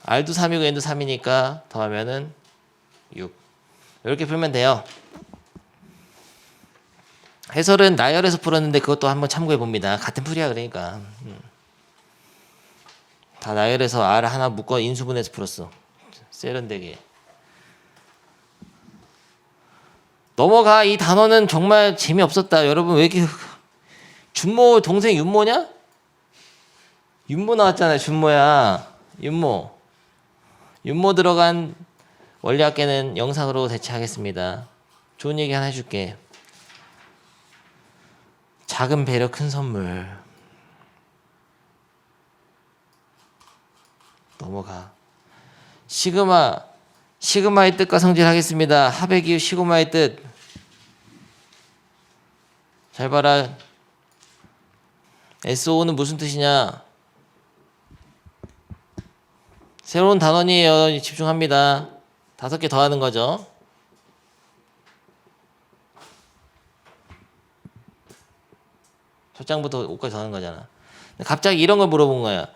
R도 3이고 n도 3이니까 더하면은 6. 이렇게 풀면 돼요. 해설은 나열해서 풀었는데 그것도 한번 참고해 봅니다. 같은 풀이야 그러니까. 다 나열해서 R 하나 묶어 인수분해서 풀었어. 세련되게. 넘어가. 이 단어는 정말 재미없었다. 여러분 왜 이렇게 준모 동생 윤모냐? 윤모 나왔잖아요. 준모야. 윤모 들어간 원리학계는 영상으로 대체하겠습니다. 좋은 얘기 하나 해줄게. 작은 배려 큰 선물. 넘어가. 시그마의 뜻과 성질하겠습니다. 합의 기호 시그마의 뜻. 잘 봐라. SO는 무슨 뜻이냐? 새로운 단원이에요. 집중합니다. 5개 더하는 거죠. 첫 장부터 5까지 더하는 거잖아. 갑자기 이런 걸 물어본 거야.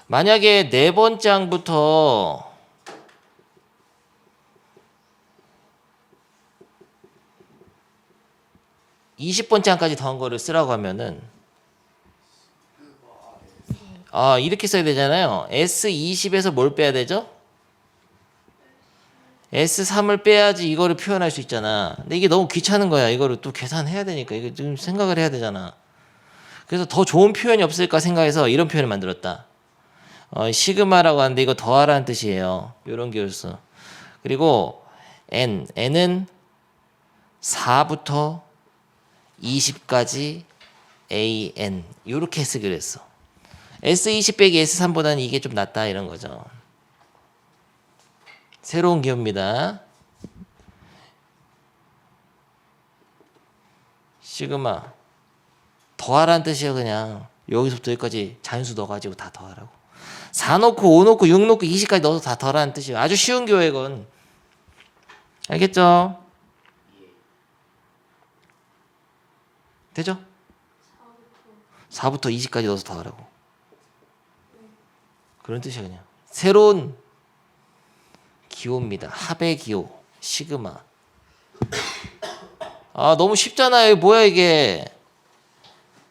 만약에 네 번째 항부터 20번째 항까지 더한 거를 쓰라고 하면은 이렇게 써야 되잖아요. S20에서 뭘 빼야 되죠? S3을 빼야지 이거를 표현할 수 있잖아. 근데 이게 너무 귀찮은 거야. 이거를 또 계산해야 되니까 이거 좀 생각을 해야 되잖아. 그래서 더 좋은 표현이 없을까 생각해서 이런 표현을 만들었다. 시그마라고 하는데 이거 더하라는 뜻이에요. 이런 기울수. 그리고 n은 4부터 20까지 an 이렇게 쓰기로 했어. S20 빼기 S3보다는 이게 좀 낫다 이런 거죠. 새로운 기호입니다. 시그마 더하라는 뜻이에요. 그냥 여기서부터 여기까지 잔수 넣어가지고 다 더하라고. 4 넣고 5 넣고 6 넣고 20까지 넣어서 다 더하라는 뜻이에요. 아주 쉬운 기호예요 이건. 알겠죠? 되죠? 4부터 20까지 넣어서 더하라고. 그런 뜻이야 그냥. 새로운 기호입니다. 합의 기호 시그마. 너무 쉽잖아요. 뭐야 이게.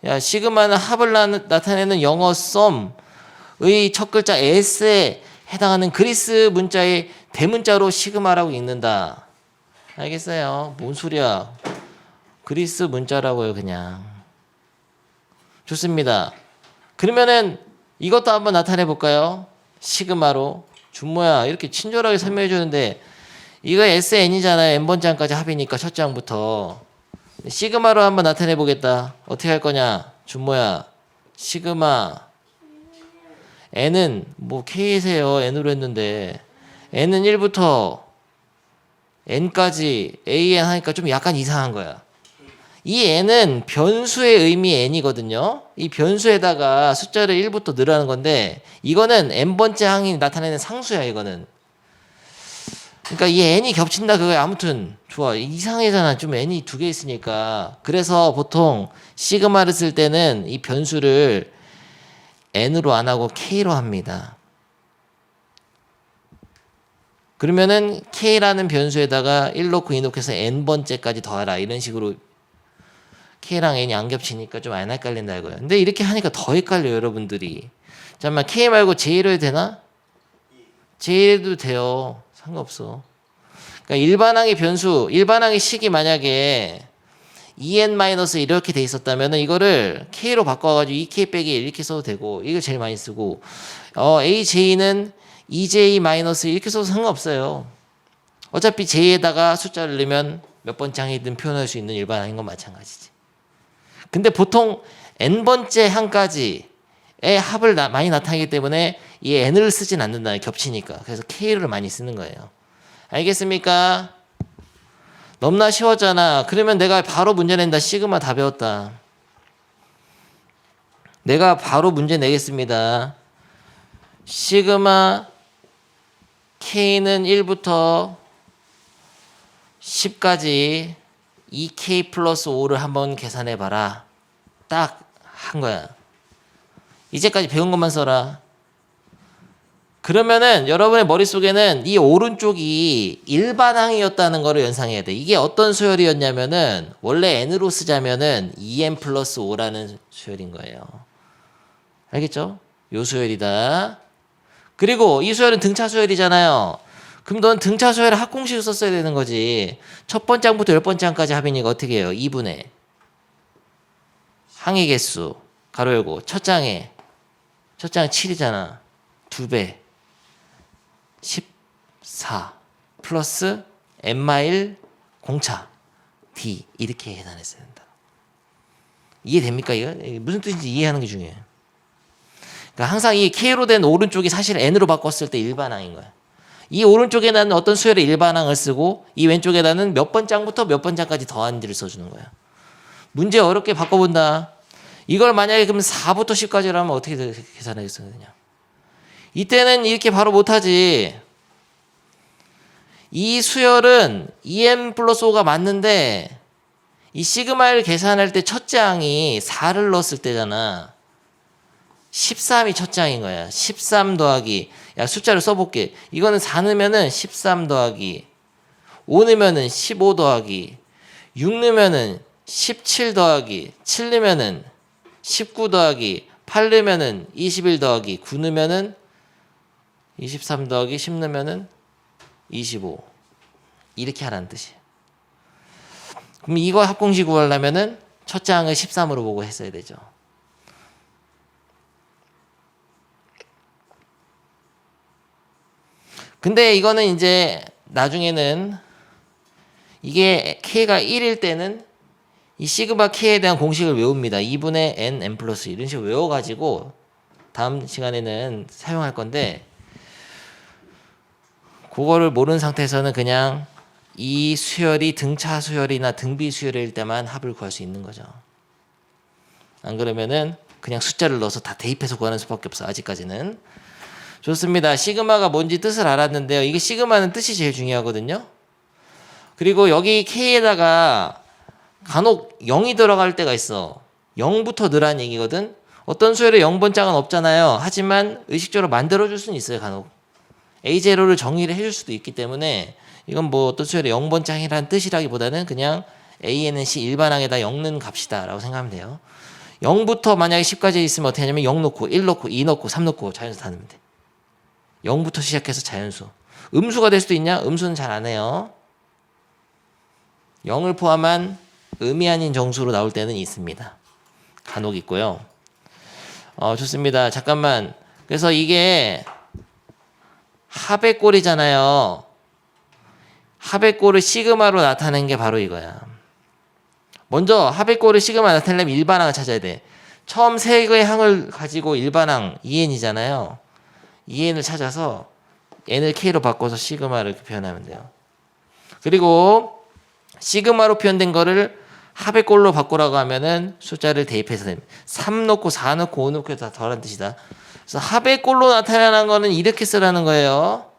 야, 시그마는 합을 나타내는 영어 썸의 첫 글자 S에 해당하는 그리스 문자의 대문자로 시그마라고 읽는다. 알겠어요? 뭔 소리야. 그리스 문자라고요 그냥. 좋습니다. 그러면은 이것도 한번 나타내 볼까요? 시그마로. 준모야 이렇게 친절하게 설명해 주는데 이거 SN이잖아요. n번째 항까지 합이니까 첫 장부터. 시그마로 한번 나타내 보겠다. 어떻게 할 거냐? 준모야. 시그마 n은 뭐 K세요. n으로 했는데 n은 1부터 n까지 an 하니까 좀 약간 이상한 거야. 이 n은 변수의 의미 n이거든요. 이 변수에다가 숫자를 1부터 늘어나는 건데 이거는 n번째 항이 나타내는 상수야 이거는. 그러니까 이 n이 겹친다 그거야. 아무튼 좋아. 이상하잖아. 좀 n이 2개 있으니까. 그래서 보통 시그마를 쓸 때는 이 변수를 n으로 안 하고 k로 합니다. 그러면은 k라는 변수에다가 1 넣고 2 넣고 해서 n번째까지 더하라. 이런 식으로 K랑 N이 안 겹치니까 좀 안 헷갈린다 이거예요. 근데 이렇게 하니까 더 헷갈려요 여러분들이. 잠깐만 K 말고 J로 해도 되나? J로 해도 돼요. 상관없어. 그러니까 일반항의 변수, 일반항의 식이 만약에 EN- 이렇게 돼 있었다면 이거를 K로 바꿔가지고 2K 빼기 1 이렇게 써도 되고 이걸 제일 많이 쓰고 AJ는 EJ- 이렇게 써도 상관없어요. 어차피 J에다가 숫자를 넣으면 몇 번째 항이든 표현할 수 있는 일반항인 건 마찬가지지. 근데 보통 n번째 항까지의 합을 많이 나타내기 때문에 이 n을 쓰진 않는다. 겹치니까. 그래서 k를 많이 쓰는 거예요. 알겠습니까? 너무나 쉬웠잖아. 그러면 내가 바로 문제 낸다. 시그마 다 배웠다. 내가 바로 문제 내겠습니다. 시그마 k는 1부터 10까지 2k 플러스 5를 한번 계산해봐라. 딱 한 거야. 이제까지 배운 것만 써라. 그러면은 여러분의 머릿속에는 이 오른쪽이 일반항이었다는 거를 연상해야 돼. 이게 어떤 수열이었냐면은 원래 n으로 쓰자면은 2n 플러스 5라는 수열인 거예요. 알겠죠? 요 수열이다. 그리고 이 수열은 등차 수열이잖아요. 그럼 넌 등차 수열을 합공식으로 썼어야 되는 거지. 첫 번째 항부터 10번째 항까지 합이니까 어떻게 해요? 2분의 항의 개수 가로 열고 첫 장에 7이잖아. 2배 14 플러스 n-1 공차 d 이렇게 계산했어야 된다. 이해됩니까? 이거 무슨 뜻인지 이해하는 게 중요해요. 그러니까 항상 이 k로 된 오른쪽이 사실 n으로 바꿨을 때 일반항인 거야. 이 오른쪽에다는 어떤 수열의 일반항을 쓰고 이 왼쪽에다는 몇 번째 항부터 몇 번째 항까지 더한지를 써주는 거야. 문제 어렵게 바꿔본다. 이걸 만약에 그럼 4부터 10까지로 하면 어떻게 계산하겠어요? 그냥. 이때는 이렇게 바로 못하지. 이 수열은 2n 플러스 5가 맞는데 이 시그마를 계산할 때 첫째 항이 4를 넣었을 때잖아. 13이 첫째 항인 거야. 13 더하기, 야 숫자를 써볼게. 이거는 4 넣으면은 13 더하기, 5 넣으면은 15 더하기, 6 넣으면은 17 더하기, 7 넣으면은 19 더하기, 8 넣으면은 21 더하기, 9 넣으면은 23 더하기 10 넣으면은 25. 이렇게 하라는 뜻이에요. 그럼 이거 합공식 구하려면은 첫째 항을 13으로 보고 했어야 되죠. 근데 이거는 이제 나중에는 이게 k가 1일 때는 이 시그마 k에 대한 공식을 외웁니다. 2분의 n 플러스 이런 식으로 외워가지고 다음 시간에는 사용할 건데 그거를 모르는 상태에서는 그냥 이 수열이 등차 수열이나 등비 수열일 때만 합을 구할 수 있는 거죠. 안 그러면은 그냥 숫자를 넣어서 다 대입해서 구하는 수밖에 없어. 아직까지는. 좋습니다. 시그마가 뭔지 뜻을 알았는데요. 이게 시그마는 뜻이 제일 중요하거든요. 그리고 여기 k에다가 간혹 0이 들어갈 때가 있어. 0부터 넣으라는 얘기거든. 어떤 수열에 0번 짝은 없잖아요. 하지만 의식적으로 만들어줄 수는 있어요. 간혹. A0를 정의를 해줄 수도 있기 때문에 이건 뭐 어떤 수열에 0번 짝이라는 뜻이라기보다는 그냥 ANC 일반항에다 0 넣는 값이다 라고 생각하면 돼요. 0부터 만약에 10까지 있으면 어떻게 하냐면 0 넣고 1 넣고 2 넣고 3 넣고 자연수 다 넣으면 돼. 0부터 시작해서 자연수. 음수가 될 수도 있냐? 음수는 잘 안 해요. 0을 포함한 음이 아닌 정수로 나올 때는 있습니다. 간혹 있고요. 좋습니다. 잠깐만. 그래서 이게 합의 꼴이잖아요. 합의 꼴을 시그마로 나타낸 게 바로 이거야. 먼저 합의 꼴을 시그마 나타내려면 일반항을 찾아야 돼. 처음 세 개의 항을 가지고 일반항 2n이잖아요. 2n을 찾아서 n을 k로 바꿔서 시그마를 이렇게 표현하면 돼요. 그리고 시그마로 표현된 거를 합의 꼴로 바꾸라고 하면은 숫자를 대입해서 됩니다. 3 넣고 4 넣고 5 넣고 다 더란 뜻이다. 그래서 합의 꼴로 나타나는 거는 이렇게 쓰라는 거예요.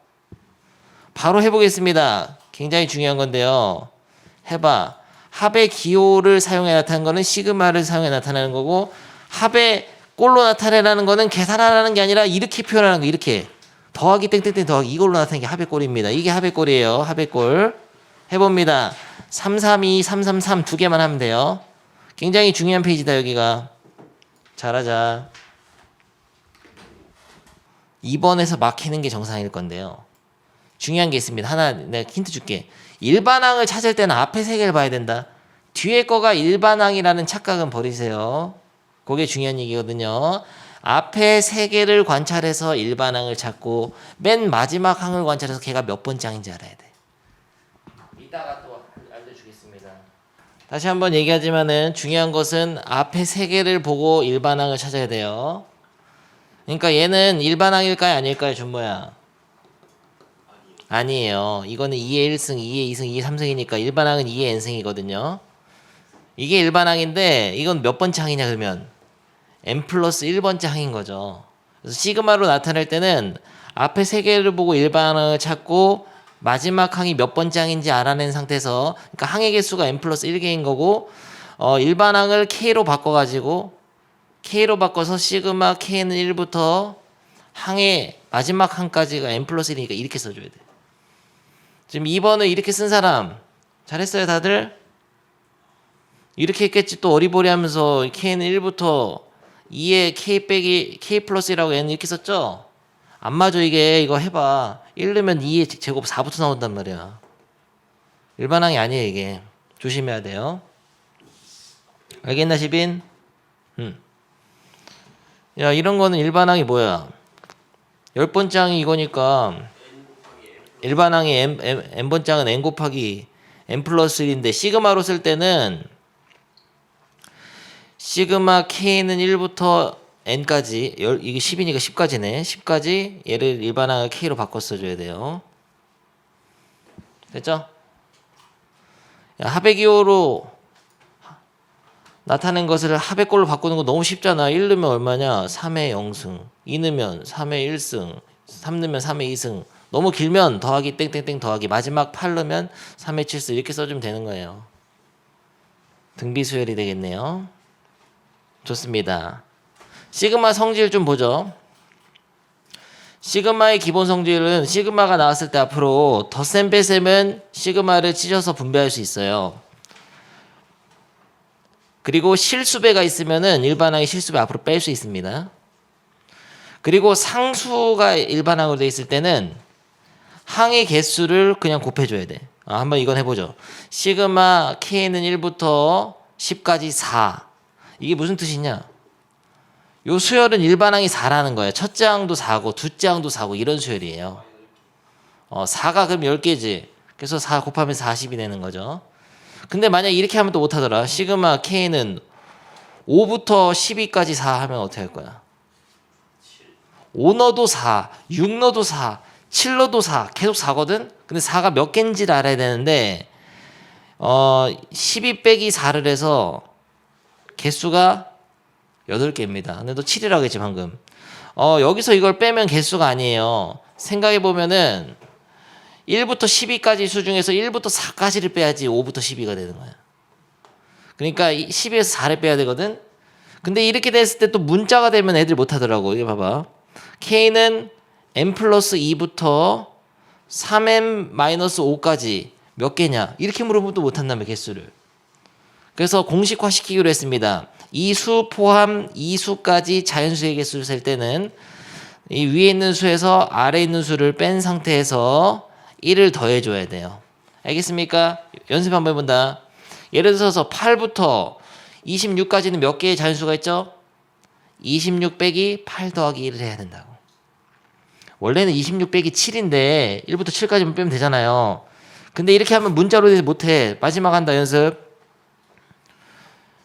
바로 해보겠습니다. 굉장히 중요한 건데요. 해봐. 합의 기호를 사용해 나타내는 거는 시그마를 사용해 나타내는 거고 합의 꼴로 나타내라는 거는 계산하라는 게 아니라 이렇게 표현하는 거. 이렇게 더하기 땡땡땡 더하기 이걸로 나타내는 게 합의 꼴입니다. 이게 합의 꼴이에요. 합의 꼴. 해봅니다. 332, 333 두 개만 하면 돼요. 굉장히 중요한 페이지다 여기가. 잘하자. 2번에서 막히는 게 정상일 건데요. 중요한 게 있습니다. 하나 내가 힌트 줄게. 일반항을 찾을 때는 앞에 세 개를 봐야 된다. 뒤에 거가 일반항이라는 착각은 버리세요. 그게 중요한 얘기거든요. 앞에 세 개를 관찰해서 일반항을 찾고 맨 마지막 항을 관찰해서 걔가 몇 번째 항인지 알아야 돼. 이따가 또 알려주겠습니다. 다시 한번 얘기하지만은 중요한 것은 앞에 세 개를 보고 일반항을 찾아야 돼요. 그러니까 얘는 일반항일까요? 아닐까요? 준모야. 아니에요. 이거는 2의 1승, 2의 2승, 2의 3승이니까 일반항은 2의 n승이거든요. 이게 일반항인데 이건 몇 번째 항이냐 그러면 n 플러스 1번째 항인 거죠. 그래서 시그마로 나타낼 때는 앞에 세 개를 보고 일반항을 찾고 마지막 항이 몇 번째 항인지 알아낸 상태에서 그러니까 항의 개수가 n 플러스 1개인 거고 일반항을 k로 바꿔가지고 k로 바꿔서 시그마 k는 1부터 항의 마지막 항까지가 n 플러스 1이니까 이렇게 써줘야 돼. 지금 2번을 이렇게 쓴 사람 잘했어요 다들? 이렇게 했겠지. 또 어리버리하면서 k는 1부터 2에 k 빼기 k 플러스 1하고 n 이렇게 썼죠? 안 맞아. 이거 해봐. 1 넣으면 2의 제곱 4부터 나온단 말이야. 일반항이 아니에요 이게. 조심해야 돼요. 알겠나 시빈? 야 이런 거는 일반항이 뭐야? 10번째 항이 이거니까 일반항이 n번째 항은 n 곱하기 n 플러스 1인데 시그마로 쓸 때는 시그마 k는 1부터 n까지 이게 10이니까 10까지네. 10까지 얘를 일반항을 k로 바꿔 써줘야 돼요. 됐죠? 야, 합의 기호로 나타낸 것을 합의꼴로 바꾸는 거 너무 쉽잖아. 1 넣으면 얼마냐? 3의 0승. 2 넣으면 3의 1승. 3 넣으면 3의 2승. 너무 길면 더하기 땡땡땡 더하기. 마지막 8 넣으면 3의 7승. 이렇게 써주면 되는 거예요. 등비수열이 되겠네요. 좋습니다. 시그마 성질 좀 보죠. 시그마의 기본 성질은 시그마가 나왔을 때 앞으로 덧셈 빼셈은 시그마를 찢어서 분배할 수 있어요. 그리고 실수배가 있으면은 일반항의 실수배 앞으로 뺄 수 있습니다. 그리고 상수가 일반항으로 되어 있을 때는 항의 개수를 그냥 곱해줘야 돼. 한번 이건 해보죠. 시그마 k는 1부터 10까지 4. 이게 무슨 뜻이냐? 요 수열은 일반항이 4라는 거예요. 첫째 항도 4고 둘째 항도 4고 이런 수열이에요. 4가 그럼 10개지. 그래서 4 곱하면 40이 되는 거죠. 근데 만약 이렇게 하면 또 못하더라. 시그마 k는 5부터 12까지 4 하면 어떻게 할 거야? 5 넣어도 4, 6 넣어도 4, 7 넣어도 4. 계속 4거든? 근데 4가 몇 개인지를 알아야 되는데 12 빼기 4를 해서 개수가 8개입니다. 근데 또 7이라고 했지 방금. 여기서 이걸 빼면 개수가 아니에요. 생각해보면은 1부터 12까지 수 중에서 1부터 4까지를 빼야지 5부터 12가 되는 거야. 그러니까 12에서 4를 빼야 되거든. 근데 이렇게 됐을 때 또 문자가 되면 애들 못하더라고. 이거 봐봐. K는 n 플러스 2부터 3n 마이너스 5까지 몇 개냐? 이렇게 물어보면 또 못한다며 개수를. 그래서 공식화 시키기로 했습니다. 이 수 포함 이 수까지 자연수의 개수를 셀 때는 이 위에 있는 수에서 아래에 있는 수를 뺀 상태에서 1을 더해줘야 돼요. 알겠습니까? 연습 한번 해본다. 예를 들어서 8부터 26까지는 몇 개의 자연수가 있죠? 26 빼기 8 더하기 1을 해야 된다고. 원래는 26 빼기 7인데 1부터 7까지만 빼면 되잖아요. 근데 이렇게 하면 문자로 돼서 못해. 마지막 한다 연습.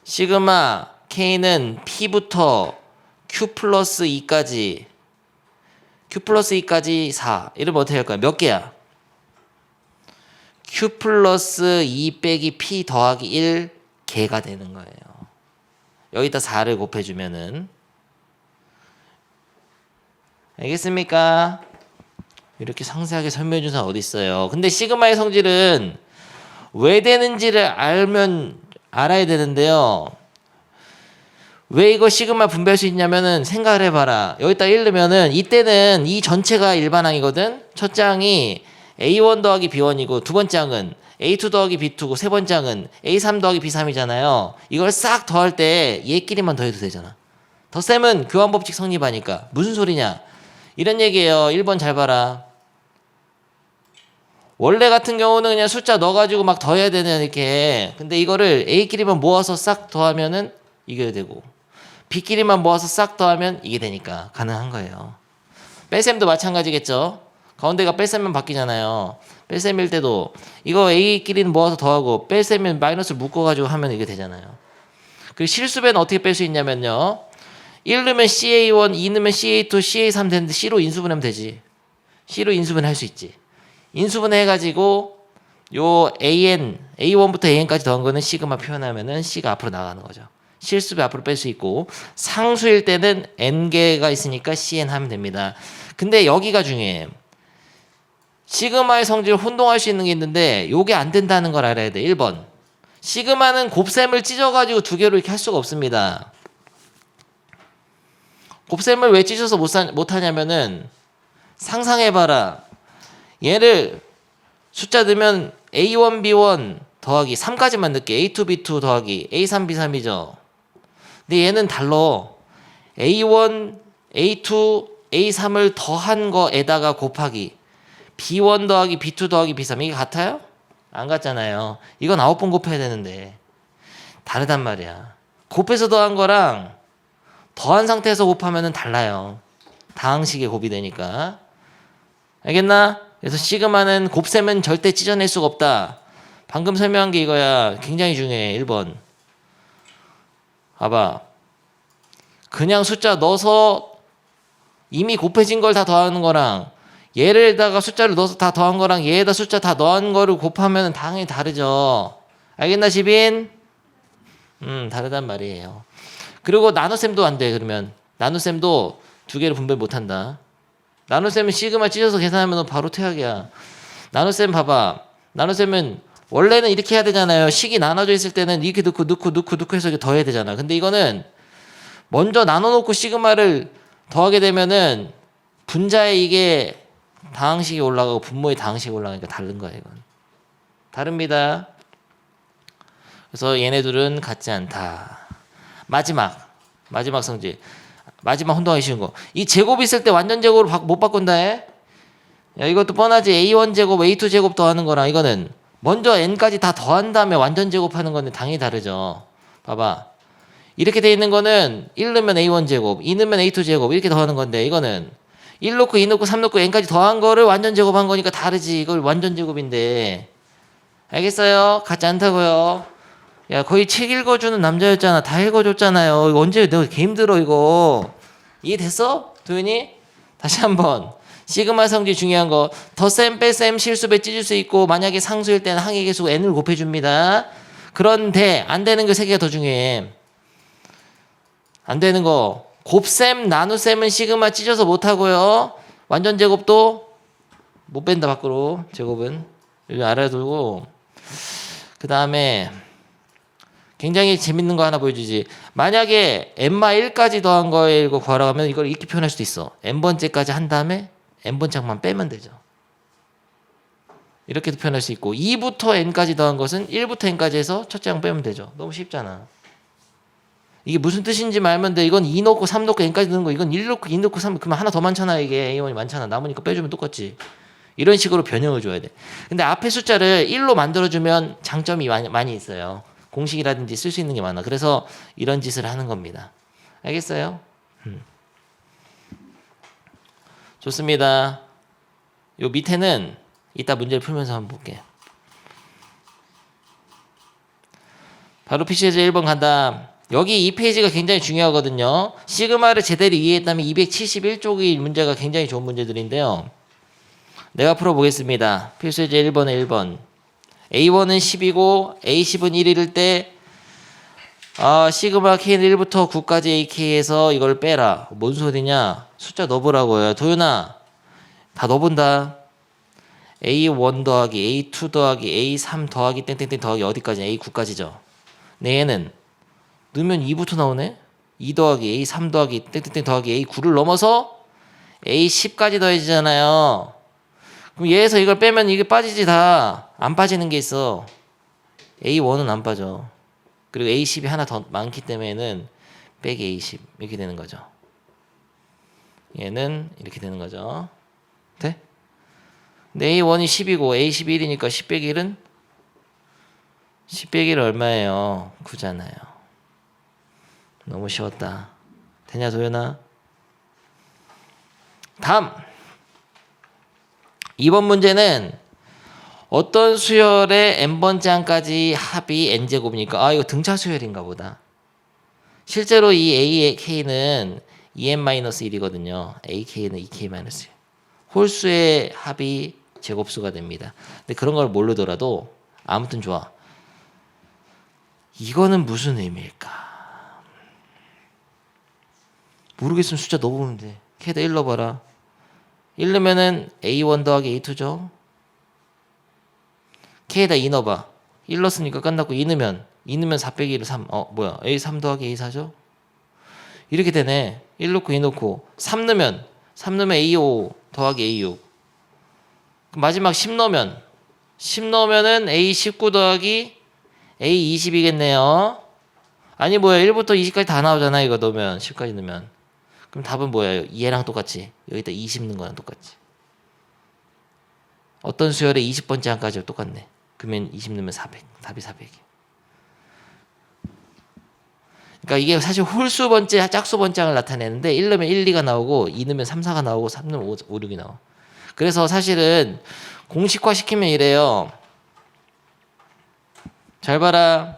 시그마 K는 P부터 Q 플러스 2까지 4. 이러면 어떻게 할 거야? 몇 개야? Q 플러스 2 빼기 P 더하기 1 개가 되는 거예요. 여기다 4를 곱해주면은. 알겠습니까? 이렇게 상세하게 설명해 준 사람 어디 있어요? 근데 시그마의 성질은 왜 되는지를 알아야 되는데요. 왜 이거 시그마 분배할 수 있냐면은 생각을 해봐라. 여기다 1 넣으면은 이때는 이 전체가 일반항이거든. 첫째 항이 A1 더하기 B1이고 두 번째 항은 A2 더하기 B2고 세 번째 항은 A3 더하기 B3이잖아요. 이걸 싹 더할 때 얘끼리만 더해도 되잖아. 덧셈은 교환법칙 성립하니까. 무슨 소리냐? 이런 얘기예요. 1번 잘 봐라. 원래 같은 경우는 그냥 숫자 넣어가지고 막 더해야 되는 이렇게. 근데 이거를 A끼리만 모아서 싹 더하면은 이게 되고 B끼리만 모아서 싹 더하면 이게 되니까 가능한 거예요. 뺄셈도 마찬가지겠죠. 가운데가 뺄셈만 바뀌잖아요. 뺄셈일 때도 이거 A끼리는 모아서 더하고 뺄셈은 마이너스를 묶어가지고 하면 이게 되잖아요. 그리고 실수배는 어떻게 뺄 수 있냐면요. 1 넣으면 CA1, 2 넣으면 CA2, CA3 되는데 C로 인수분하면 되지. C로 인수분 할 수 있지. 인수분 해가지고 요 A1부터 AN까지 더한 거는 시그마 표현하면은 C가 앞으로 나가는 거죠. 실수배 앞으로 뺄 수 있고 상수일 때는 N개가 있으니까 CN 하면 됩니다. 근데 여기가 중요해. 시그마의 성질을 혼동할 수 있는 게 있는데 요게 안 된다는 걸 알아야 돼. 1번. 시그마는 곱셈을 찢어가지고 두 개로 이렇게 할 수가 없습니다. 곱셈을 왜 찢어서 못하냐면은 상상해봐라. 얘를 숫자 넣으면 A1, B1 더하기 3까지만 넣게. A2, B2 더하기 A3, B3이죠. 근데 얘는 달라. A1, A2, A3을 더한 거에다가 곱하기 B1 더하기 B2 더하기 B3 이게 같아요? 안 같잖아요. 이건 9번 곱해야 되는데 다르단 말이야. 곱해서 더한 거랑 더한 상태에서 곱하면 달라요. 다항식에 곱이 되니까. 알겠나? 그래서 시그마는 곱셈은 절대 찢어낼 수가 없다. 방금 설명한 게 이거야. 굉장히 중요해. 1번. 봐봐. 그냥 숫자 넣어서 이미 곱해진 걸 다 더하는 거랑 얘를다가 숫자를 넣어서 다 더한 거랑 얘에다 숫자 다 넣은 거를 곱하면 당연히 다르죠. 알겠나, 지빈? 다르단 말이에요. 그리고 나눗셈도 안 돼. 그러면 나눗셈도 두 개를 분별 못 한다. 나눗셈은 시그마 찢어서 계산하면 바로 퇴학이야. 나눗셈 봐봐. 나눗셈은 원래는 이렇게 해야 되잖아요. 식이 나눠져 있을 때는 이렇게 넣고 해서 더해야 되잖아. 근데 이거는 먼저 나눠놓고 시그마를 더하게 되면은 분자에 이게 다항식이 올라가고 분모에 다항식이 올라가니까 다른 거야. 이건 다릅니다. 그래서 얘네들은 같지 않다. 마지막 성질. 마지막 혼동하기 쉬운 거. 이 제곱 있을 때 완전 제곱으로 못 바꾼다 해. 야, 이것도 뻔하지. A1 제곱, A2 제곱 더하는 거랑 이거는 먼저 n까지 다 더한 다음에 완전 제곱하는 건데 당연히 다르죠. 봐봐. 이렇게 돼 있는 거는 1 넣으면 A1 제곱, 2 넣으면 A2 제곱 이렇게 더하는 건데 이거는 1 넣고 2 넣고 3 넣고 n까지 더한 거를 완전 제곱한 거니까 다르지. 이걸 완전 제곱인데. 알겠어요? 같지 않다고요. 야, 거의 책 읽어주는 남자였잖아. 다 읽어줬잖아요. 이거 언제 내가 개 힘들어 이거. 이해됐어? 도윤이? 다시 한번. 시그마 성질 중요한 거. 덧셈, 뺄셈, 실수배 찢을 수 있고 만약에 상수일 때는 항의 계수 n을 곱해줍니다. 그런데 안 되는 거 세 개가 더 중요해. 안 되는 거. 곱셈, 나눗셈은 시그마 찢어서 못하고요. 완전 제곱도 못 뺀다 밖으로. 제곱은. 여기 알아두고. 그 다음에 굉장히 재밌는 거 하나 보여주지. 만약에 n마1까지 더한 거에 이거 구하라고 하면 이걸 이렇게 표현할 수도 있어. n번째까지 한 다음에 n번짝만 빼면 되죠. 이렇게도 표현할 수 있고 2부터 n까지 더한 것은 1부터 n까지 해서 첫째 항 빼면 되죠. 너무 쉽잖아. 이게 무슨 뜻인지 알면 돼. 이건 2 넣고 3 넣고 n까지 넣는 거. 이건 1 넣고 2 넣고 3 그러면 하나 더 많잖아. 이게 A1이 많잖아. 남으니까 빼주면 똑같지. 이런 식으로 변형을 줘야 돼. 근데 앞에 숫자를 1로 만들어주면 장점이 많이 있어요. 공식이라든지 쓸 수 있는 게 많아. 그래서 이런 짓을 하는 겁니다. 알겠어요? 좋습니다. 요 밑에는 이따 문제를 풀면서 한번 볼게. 바로 PC에서 1번 간다. 여기 이 페이지가 굉장히 중요하거든요. 시그마를 제대로 이해했다면 271쪽이 문제가 굉장히 좋은 문제들인데요. 내가 풀어보겠습니다. 필수예제 1번에 1번. A1은 10이고 A10은 1일 때 시그마 K는 1부터 9까지 AK에서 이걸 빼라. 뭔 소리냐? 숫자 넣어보라고요. 도윤아 다 넣어본다. A1 더하기 A2 더하기 A3 더하기 땡땡땡 더하기 어디까지? A9까지죠. 네, 얘는 넣으면 2부터 나오네. 2 더하기 A3 더하기 땡땡땡 더하기 A9를 넘어서 A10까지 더해지잖아요. 그럼 얘에서 이걸 빼면 이게 빠지지. 다 안 빠지는 게 있어. A1은 안 빠져. 그리고 A10이 하나 더 많기 때문에는 빼기 A10 이렇게 되는 거죠. 얘는 이렇게 되는 거죠. 돼? 근데 A1이 10이고 A10이 1이니까 10 빼기 1은 10 빼기 1 얼마예요? 9잖아요. 너무 쉬웠다. 되냐 도연아? 다음 2번 문제는 어떤 수열의 n번째 항까지 합이 n제곱이니까 이거 등차 수열인가 보다. 실제로 이 AK는 2n-1이거든요. AK는 2K-1. 홀수의 합이 제곱수가 됩니다. 근데 그런 걸 모르더라도 아무튼 좋아. 이거는 무슨 의미일까? 모르겠으면 숫자 넣어보면 돼. K에다 1 넣어봐라. 1 넣으면은 A1 더하기 A2죠. K에다 2 넣어봐. 1 넣었으니까 끝났고 2 넣으면 4 빼기 1은 3. 뭐야? A3 더하기 A4죠? 이렇게 되네. 1 넣고 2 넣고 3 넣으면 A5 더하기 A6. 마지막 10 넣으면은 A19 더하기 A20이겠네요. 아니 뭐야 1부터 20까지 다 나오잖아. 이거 넣으면 10까지 넣으면. 그럼 답은 뭐야? 얘랑 똑같지. 여기다 20 넣은 거랑 똑같지. 어떤 수열의 20번째 항까지 똑같네. 그러면 20 넣으면 400. 답이 400이야. 그러니까 이게 사실 홀수 번째, 짝수 번째 항을 나타내는데 1 넣으면 1, 2가 나오고 2 넣으면 3, 4가 나오고 3 넣으면 5, 6이 나와. 그래서 사실은 공식화 시키면 이래요. 잘 봐라.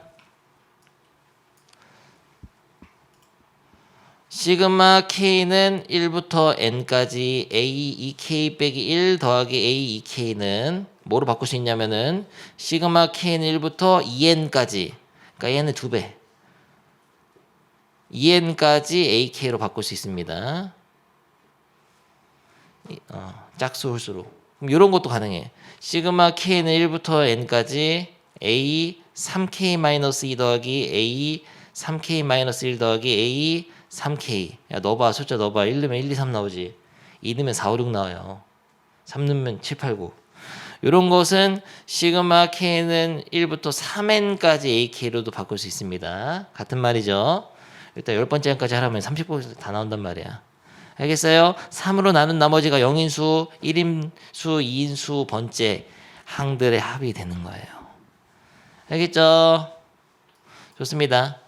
시그마 K는 1부터 N까지 A2K 빼기 1 더하기 A2K는 뭐로 바꿀 수 있냐면은 시그마 K는 1부터 2N까지 그러니까 얘는 2배 2n까지 ak로 바꿀 수 있습니다. 짝수 홀수로. 그럼 이런 것도 가능해. 시그마 k는 1부터 n까지 a 3k-2 더하기 a 3k-1 더하기 a 3k. 야 넣어봐. 숫자 넣어봐. 1 넣으면 1, 2, 3 나오지. 2 넣으면 4, 5, 6 나와요. 3 넣으면 7, 8, 9. 이런 것은 시그마 k는 1부터 3n까지 ak로도 바꿀 수 있습니다. 같은 말이죠. 일단 10번째까지 하라면 30번 다 나온단 말이야. 알겠어요? 3으로 나눈 나머지가 0인수, 1인수, 2인수 번째 항들의 합이 되는 거예요. 알겠죠? 좋습니다.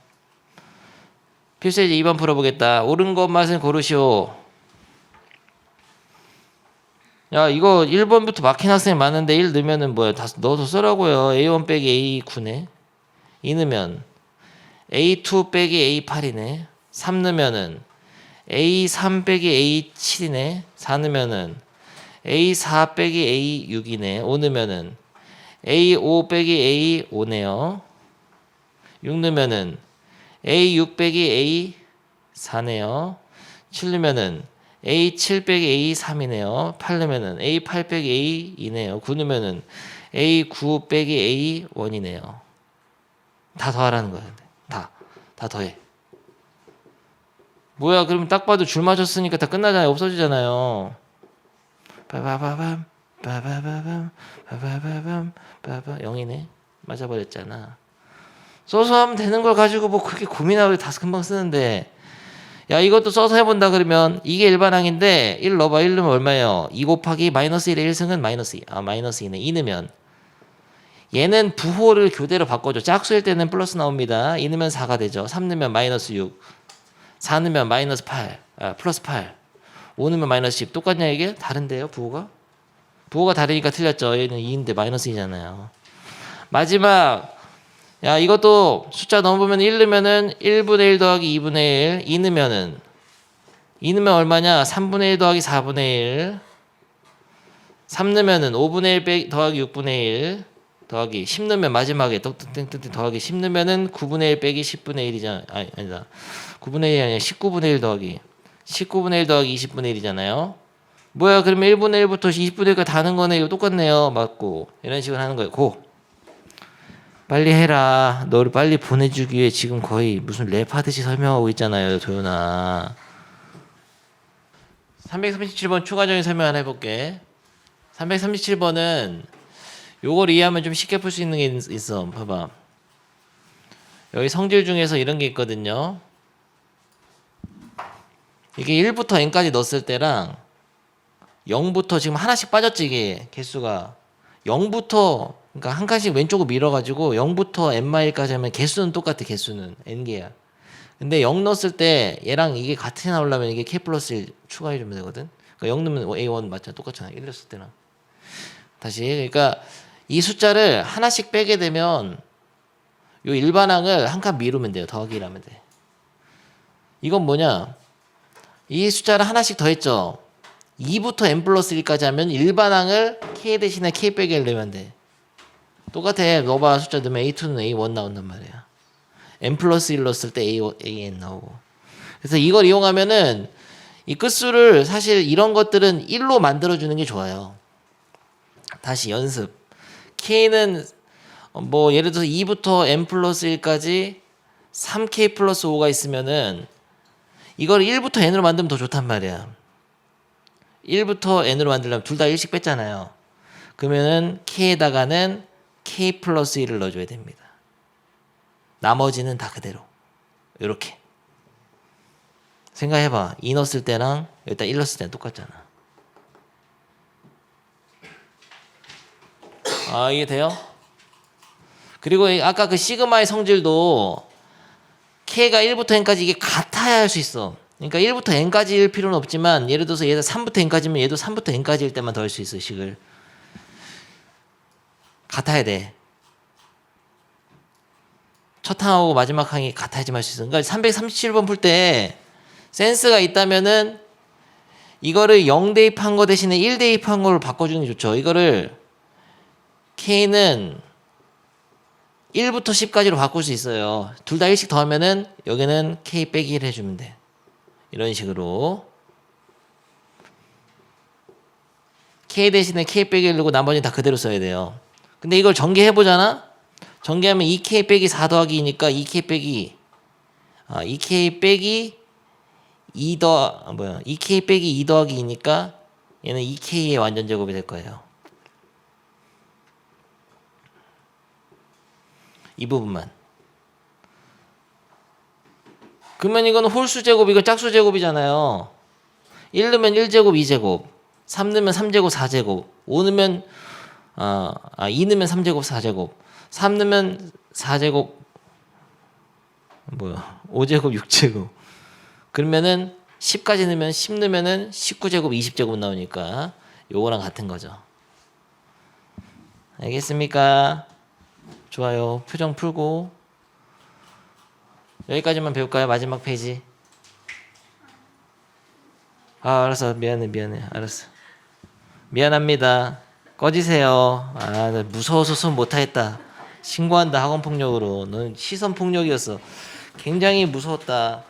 필수예제 2번 풀어보겠다. 옳은 것만을 고르시오. 야 이거 1번부터 막힌 학생이 많은데 1 넣으면은 뭐야 다 넣어서 쓰라고요. A1 빼기 A9네. 2 넣으면 A2 빼기 A8이네. 3 넣으면은 A3 빼기 A7이네. 4 넣으면은 A4 빼기 A6이네. 5 넣으면은 A5 빼기 A5네요. 6 넣으면은 A6 빼기 A4네요. 7 넣으면은 A7 빼기 A3이네요. 8 넣으면은 A8 빼기 A2네요. 9 넣으면은 A9 빼기 A1이네요. 다 더하라는 거야. 다 더해. 뭐야? 그러면 딱 봐도 줄 맞췄으니까 다 끝나잖아요. 없어지잖아요. 빠바바밤 빠바바밤 빠바바밤 빠바 0이네. 맞아버렸잖아. 써서 하면 되는 걸 가지고 뭐 그렇게 고민하고 다 금방 쓰는데 야 이것도 써서 해본다 그러면 이게 일반항인데 1 넣어봐. 1 넣으면 얼마예요? 2 곱하기 마이너스 1의 1승은 마이너스 2. 마이너스 2네. 2 넣으면 얘는 부호를 교대로 바꿔줘. 짝수일 때는 플러스 나옵니다. 2 넣으면 4가 되죠. 3 넣으면 마이너스 6. 4 넣으면 마이너스 8. 플러스 8. 5 넣으면 마이너스 10. 똑같냐 이게? 다른데요 부호가? 부호가 다르니까 틀렸죠. 얘는 2인데 마이너스 2잖아요. 마지막 야 이것도 숫자 넣어보면 1 넣으면은 1분의 1 더하기 2분의 1. 2 넣으면은 2 넣으면 얼마냐? 3분의 1 더하기 4분의 1. 3 넣으면은 5분의 1 더하기 6분의 1 더하기 10 넣으면 마지막에 땡땡땡 더하기 10 넣으면은 9분의 1 빼기 10분의 1이잖아. 아니다. 9분의 1이 아니라 19분의 1 더하기 19분의 1 더하기 20분의 1이잖아요. 뭐야 그러면 1분의 1부터 20분의 1까지 다 하는 거네. 이거 똑같네요. 맞고 이런 식으로 하는 거예요. 고 빨리 해라. 너를 빨리 보내주기 위해 지금 거의 무슨 랩하듯이 설명하고 있잖아요. 도연아. 337번 추가적인 설명 하나 해볼게. 337번은 요걸 이해하면 좀 쉽게 풀 수 있는 게 있어. 봐봐. 여기 성질 중에서 이런 게 있거든요. 이게 1부터 n까지 넣었을 때랑 0부터 지금 하나씩 빠졌지 이게 개수가 0부터 그러니까 한 칸씩 왼쪽으로 밀어가지고 0부터 n-1까지 하면 개수는 똑같아. 개수는 n개야. 근데 0 넣었을 때 얘랑 이게 같이 나오려면 이게 k 플러스 1 추가해주면 되거든. 그러니까 0 넣으면 a1 맞잖아. 똑같잖아. 1 넣었을 때랑. 다시 그러니까 이 숫자를 하나씩 빼게 되면 요 일반항을 한 칸 미루면 돼요. 더하기를 하면 돼. 이건 뭐냐? 이 숫자를 하나씩 더했죠. 2부터 n 플러스 1까지 하면 일반항을 k 대신에 k 빼기 1 넣으면 돼. 똑같아. 넣어봐. 숫자 넣으면 a2는 a1 나온단 말이야. n 플러스 1 넣었을 때 an 나오고. 그래서 이걸 이용하면은 이 끝수를 사실 이런 것들은 1로 만들어주는 게 좋아요. 다시 연습. k는 뭐 예를 들어서 2부터 n 플러스 1까지 3k 플러스 5가 있으면은 이걸 1부터 n으로 만들면 더 좋단 말이야. 1부터 n으로 만들려면 둘 다 1씩 뺐잖아요. 그러면은 k에다가는 k 플러스 1을 넣어줘야 됩니다. 나머지는 다 그대로. 이렇게 생각해봐. 2 넣었을 때랑 여기다 1 넣었을 때는 똑같잖아. 이해돼요? 그리고 아까 그 시그마의 성질도 k가 1부터 n까지 이게 같아야 할 수 있어. 그러니까 1부터 n까지일 필요는 없지만 예를 들어서 얘가 3부터 n까지면 얘도 3부터 n까지일 때만 더할 수 있어. 식을 같아야 돼. 첫 항하고 마지막 항이 같아야지만 할 수 있어. 그러니까 337번 풀 때 센스가 있다면은 이거를 0 대입한 거 대신에 1 대입한 걸로 바꿔주는 게 좋죠. 이거를 k는 1부터 10까지로 바꿀 수 있어요. 둘 다 1씩 더하면은 여기는 k 빼기 1 해주면 돼. 이런 식으로 k 대신에 k 빼기 1 넣고 나머지는 다 그대로 써야 돼요. 근데 이걸 전개해보잖아? 전개하면 2k 빼기 4 더하기 2니까 2k 빼기 2k 빼기 2k 빼기 2 더하기 2니까 얘는 2k의 완전 제곱이 될 거예요. 이 부분만. 그러면 이건 홀수 제곱, 이건 짝수 제곱이잖아요. 1 넣으면 1제곱, 2제곱. 3 넣으면 3제곱, 4제곱. 5 넣으면 2 넣으면 3제곱, 4제곱. 3 넣으면 4제곱 5제곱, 6제곱. 그러면은 10까지 넣으면 10 넣으면은 19제곱, 20제곱 나오니까 요거랑 같은 거죠. 알겠습니까? 좋아요. 표정 풀고 여기까지만 배울까요? 마지막 페이지. 알았어. 미안해. 알았어. 미안합니다. 꺼지세요. 나 무서워서 수업 못하겠다. 신고한다. 학원폭력으로. 넌 시선폭력이었어. 굉장히 무서웠다.